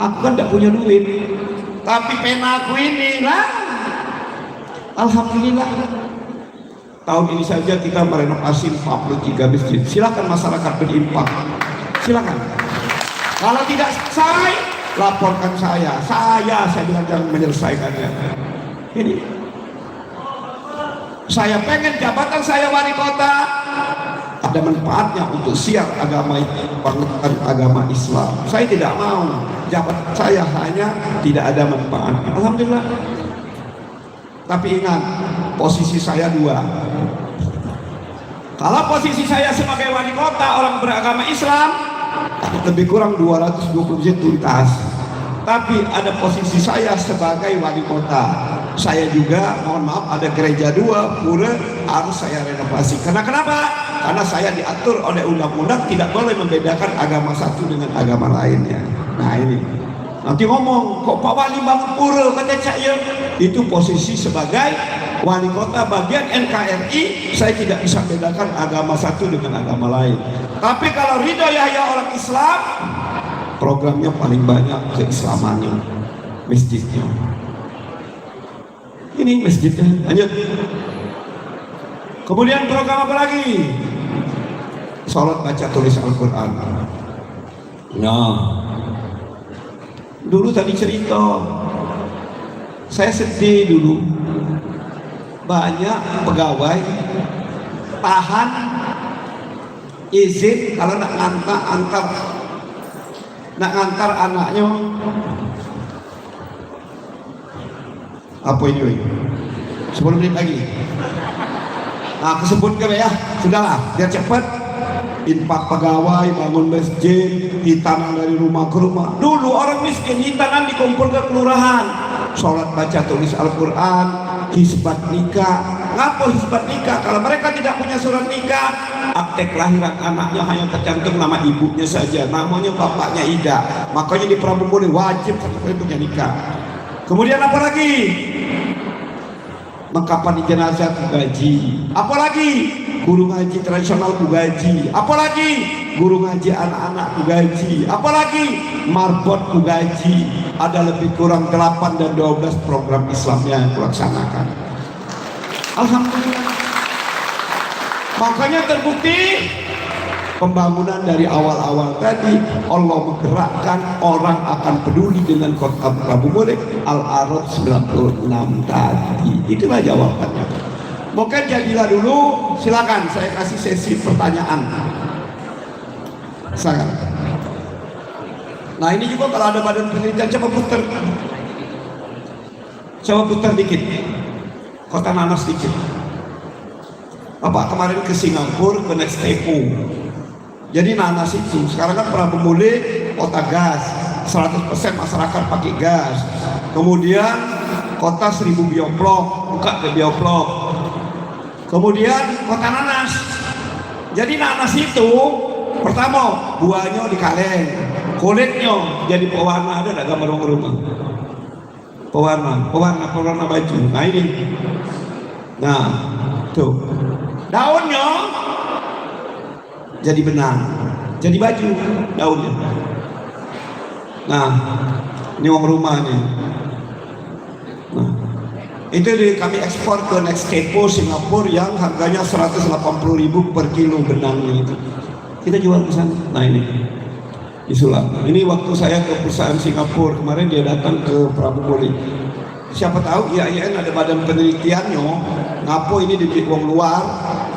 Aku kan tidak punya duit, tapi pena aku ini lah. Alhamdulillah. Tahun ini saja kita merenovasi 43 masjid. Silakan masyarakat berinfak. Silakan. Kalau tidak selesai, laporkan saya. Saya bilang jangan menyelesaikannya. Ini. Saya pengen jabatan saya wali kota. ada manfaatnya untuk siar agama Islam. Saya tidak mau jabatan saya hanya tidak ada manfaatnya. Alhamdulillah. Tapi ingat, posisi saya dua. Kalau posisi saya sebagai wali kota orang beragama Islam, lebih kurang 220 tuntas. Tapi ada posisi saya sebagai wali kota. Saya juga, mohon maaf, ada gereja 2 pura harus saya renovasi. Karena kenapa? Karena saya diatur oleh undang-undang tidak boleh membedakan agama satu dengan agama lainnya. Nah ini, nanti ngomong, kok Pak Wali bangun pura, kata saya. Itu posisi sebagai wali kota bagian NKRI, saya tidak bisa bedakan agama satu dengan agama lain. Tapi kalau Ridho Yahya orang Islam, programnya paling banyak keislamannya, masjidnya. Ini masjidnya, lanjut. Kemudian program apa lagi? Salat baca tulis Al-Quran. Nah, dulu tadi cerita, saya sedih dulu. Banyak pegawai tahan izin kalau nak ngantar anaknya. Apa ini? 10 menit lagi. Nah, aku sebutkan ya, sudahlah, biar cepat. Infak pegawai, bangun masjid, hitanan dari rumah ke rumah. Dulu orang miskin hitanan dikumpul ke kelurahan. Sholat baca tulis Al-Quran, hisbat nikah. Ngapa hisbat nikah? Kalau mereka tidak punya surat nikah, akte kelahiran anaknya hanya tercantum nama ibunya saja, namanya bapaknya Ida. Makanya di Prabu Muli wajib punya nikah. Kemudian apa lagi? Mengkapani jenazah gaji. Apalagi guru ngaji tradisional gaji. Apalagi guru ngaji anak-anak gaji. Apalagi marbot gaji. Ada lebih kurang 8 dan 12 program Islam yang dilaksanakan. Alhamdulillah. Makanya terbukti pembangunan dari awal-awal tadi Allah menggerakkan orang akan peduli dengan kota Prabu Muli. Al-Arab 96 tadi. Itulah jawabannya. Mungkin jadilah dulu, silakan saya kasih sesi pertanyaan. Silakan. Nah ini juga kalau ada badan penelitian, coba putar dikit, kota nanas dikit. Bapak kemarin ke Singapura, ke Next Tepo. Jadi nanas itu sekarang kan Prabu Muli kota gas, 100% masyarakat pakai gas. Kemudian kota 1000 bioblok, buka ke bioblok. Kemudian kota nanas. Jadi nanas itu pertama buahnya dikaleng, kulitnya jadi pewarna, ada gambar rumah. Pewarna baju. Nah ini. Nah, tuh. Daunnya jadi benang, jadi baju daunnya. Nah, ini uang rumah nih. Nah, itu kami ekspor ke Next Tepo Singapura yang harganya 180.000 per kilo benangnya itu. Kita jual ke sana. Nah ini disulap. Ini waktu saya ke perusahaan Singapura kemarin, dia datang ke Prabu Muli. Siapa tahu IAIN ada badan penelitiannya. Ngapo ini dibeli uang luar?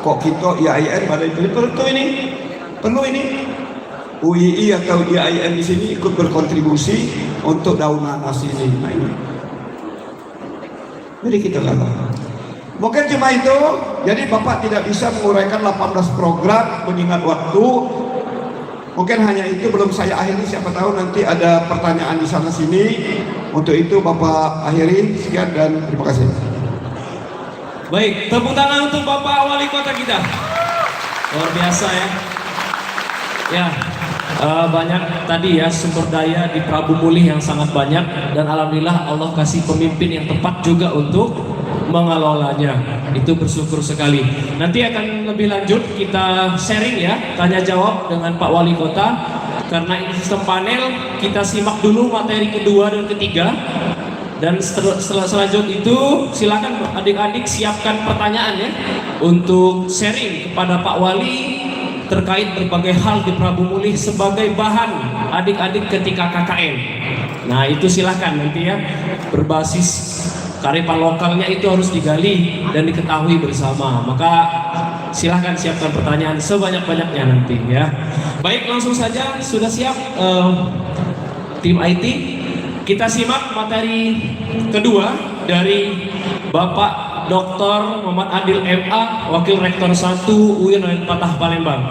Kok kita IAIN badan penelitian perlu ini UII atau IAIN di sini ikut berkontribusi untuk daun nanas ini. Nah ini. Jadi kita kalah. Mungkin cuma itu. Jadi Bapak tidak bisa menguraikan 18 program mengingat waktu. Mungkin hanya itu, belum saya akhiri. Siapa tahu nanti ada pertanyaan di sana sini. Untuk itu Bapak akhiri. Sekian dan terima kasih. Baik, tepuk tangan untuk Bapak Wali Kota kita. Luar biasa ya. Ya, banyak tadi ya sumber daya di Prabu Muli yang sangat banyak, dan alhamdulillah Allah kasih pemimpin yang tepat juga untuk mengelolanya. Itu bersyukur sekali. Nanti akan lebih lanjut kita sharing ya, tanya jawab dengan Pak Wali Kota. Karena ini sistem panel, kita simak dulu materi kedua dan ketiga. Dan selanjutnya itu silakan adik-adik siapkan pertanyaan ya untuk sharing kepada Pak Wali terkait berbagai hal di Prabu Muli sebagai bahan adik-adik ketika KKN. Nah itu silakan nanti ya, berbasis kearifan lokalnya itu harus digali dan diketahui bersama. Maka silahkan siapkan pertanyaan sebanyak-banyaknya nanti ya. Baik, langsung saja, sudah siap tim IT? Kita simak materi kedua dari Bapak Dr. Muhammad Adil MA, Wakil Rektor 1 UIN Patah Palembang.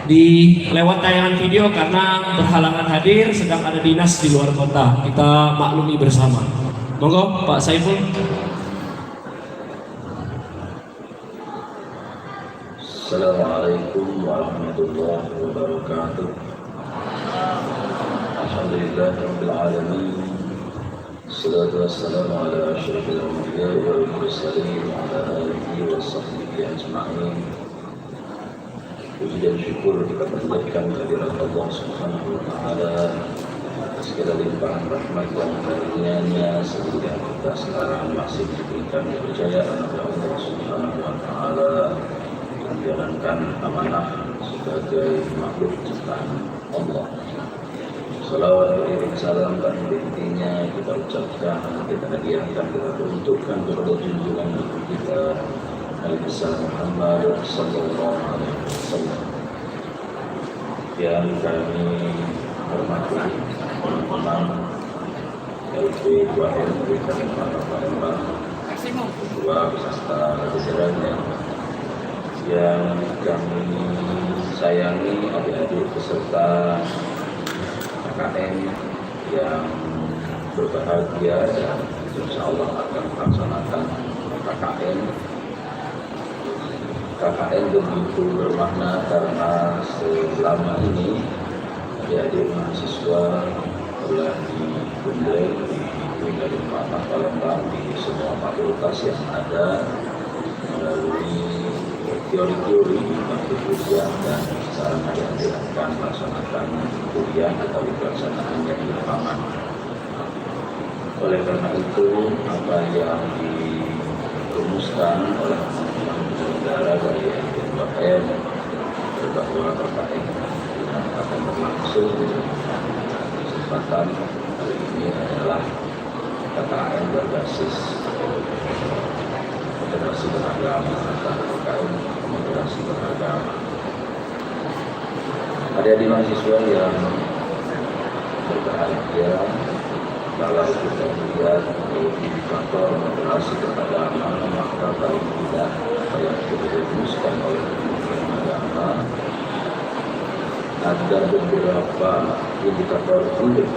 Di lewat tayangan video karena berhalangan hadir, sedang ada dinas di luar kota. Kita maklumi bersama. Monggo Pak Saiful. Assalamualaikum warahmatullahi wabarakatuh. Alhamdulillahirabbil alamin. Assalatu wassalamu ala asyrafil anbiya'i wal mursalin wa ala alihi wa sahbihi ajma'in. Puji dan syukur kita panjatkan kehadirat Allah Subhanahu wa taala, segala limpahan rahmat dan karunia-Nya sehingga kita sekarang masih diberikan kepercayaan oleh Allah Subhanahu wa taala menjalankan amanah sebagai makhluk ciptaan Allah. Salawat beriring salam dan intinya kita ucapkan, kita hadiahkan, kita peruntukkan kepada junjungan kita Nabi besar Muhammad sallallahu alaihi wasallam. Yang kami hormati teman-teman LP 2M Kabupaten Palembang, ketua peserta jajarannya, yang kami sayangi adik-adik peserta KKN yang berbahagia dan insya Allah akan melaksanakan KKN begitu bermakna karena selama ini adik-adik mahasiswa telah dikumpulkan di dari Patah Palembang di semua fakultas yang ada melalui teori-teori untuk kuliah, dan sekarang adik-adik akan melaksanakan kuliah atau pelaksanaannya di lapangan. Oleh karena itu, apa yang dirumuskan oleh negara dari NPM bahwa KKN akan berlangsung kesempatan kali ini adalah KKN berbasis moderasi beragama atau KKN moderasi beragama. Adik-adik mahasiswa yang berbahagia, kalau kita melihat indikator moderasi beragama, maka paling tidak apa yang sudah dirumuskan oleh Kementerian Agama ada beberapa indikator penting.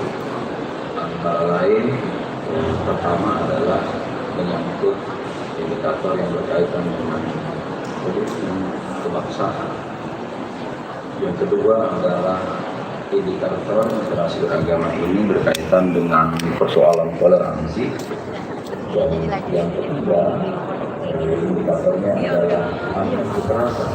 Antara lain, yang pertama adalah menyangkut indikator yang berkaitan dengan komitmen kebangsaan. Yang kedua adalah indikator moderasi beragama ini berkaitan dengan persoalan toleransi. Dan yang ketiga, indikatornya adalah anti kekerasan.